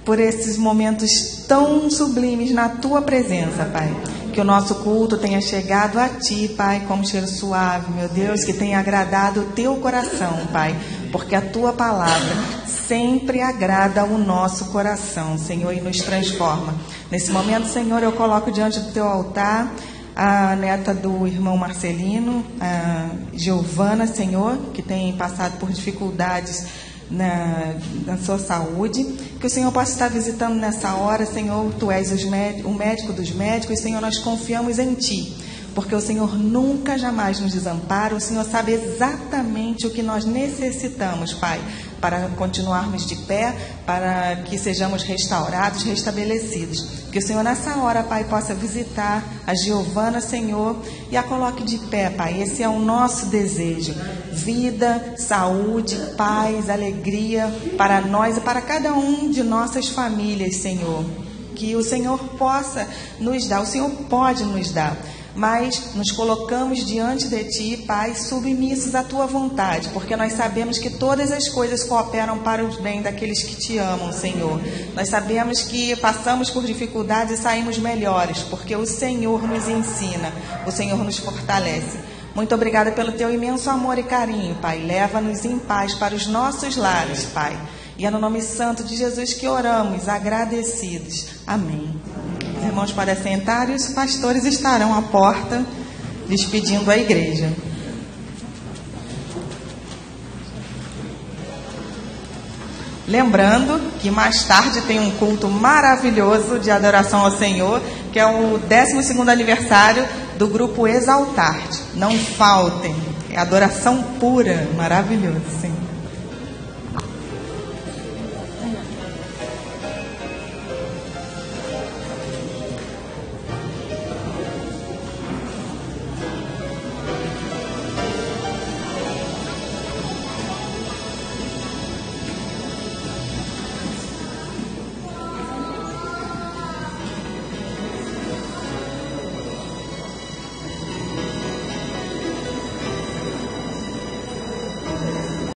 por esses momentos tão sublimes na tua presença, Pai. Que o nosso culto tenha chegado a ti, Pai, como cheiro suave, meu Deus, que tenha agradado o teu coração, Pai, porque a tua palavra sempre agrada o nosso coração, Senhor, e nos transforma. Nesse momento, Senhor, eu coloco diante do teu altar a neta do irmão Marcelino, a Giovana, Senhor, que tem passado por dificuldades na sua saúde, que o Senhor possa estar visitando nessa hora, Senhor. Tu és o médico dos médicos, Senhor, nós confiamos em Ti, porque o Senhor nunca, jamais nos desampara. O Senhor sabe exatamente o que nós necessitamos, Pai, para continuarmos de pé, para que sejamos restaurados, restabelecidos. Que o Senhor nessa hora, Pai, possa visitar a Giovana, Senhor, e a coloque de pé, Pai. Esse é o nosso desejo. Vida, saúde, paz, alegria para nós e para cada um de nossas famílias, Senhor. Que o Senhor possa nos dar, o Senhor pode nos dar. Mas nos colocamos diante de Ti, Pai, submissos à Tua vontade, porque nós sabemos que todas as coisas cooperam para o bem daqueles que Te amam, Senhor. Nós sabemos que passamos por dificuldades e saímos melhores, porque o Senhor nos ensina, o Senhor nos fortalece. Muito obrigada pelo Teu imenso amor e carinho, Pai. Leva-nos em paz para os nossos lares, Pai. E é no nome santo de Jesus que oramos, agradecidos. Amém. Os irmãos podem sentar e os pastores estarão à porta despedindo a igreja. Lembrando que mais tarde tem um culto maravilhoso de adoração ao Senhor, que é o 12º aniversário do grupo Exaltar. Não faltem, é adoração pura, maravilhoso, Senhor.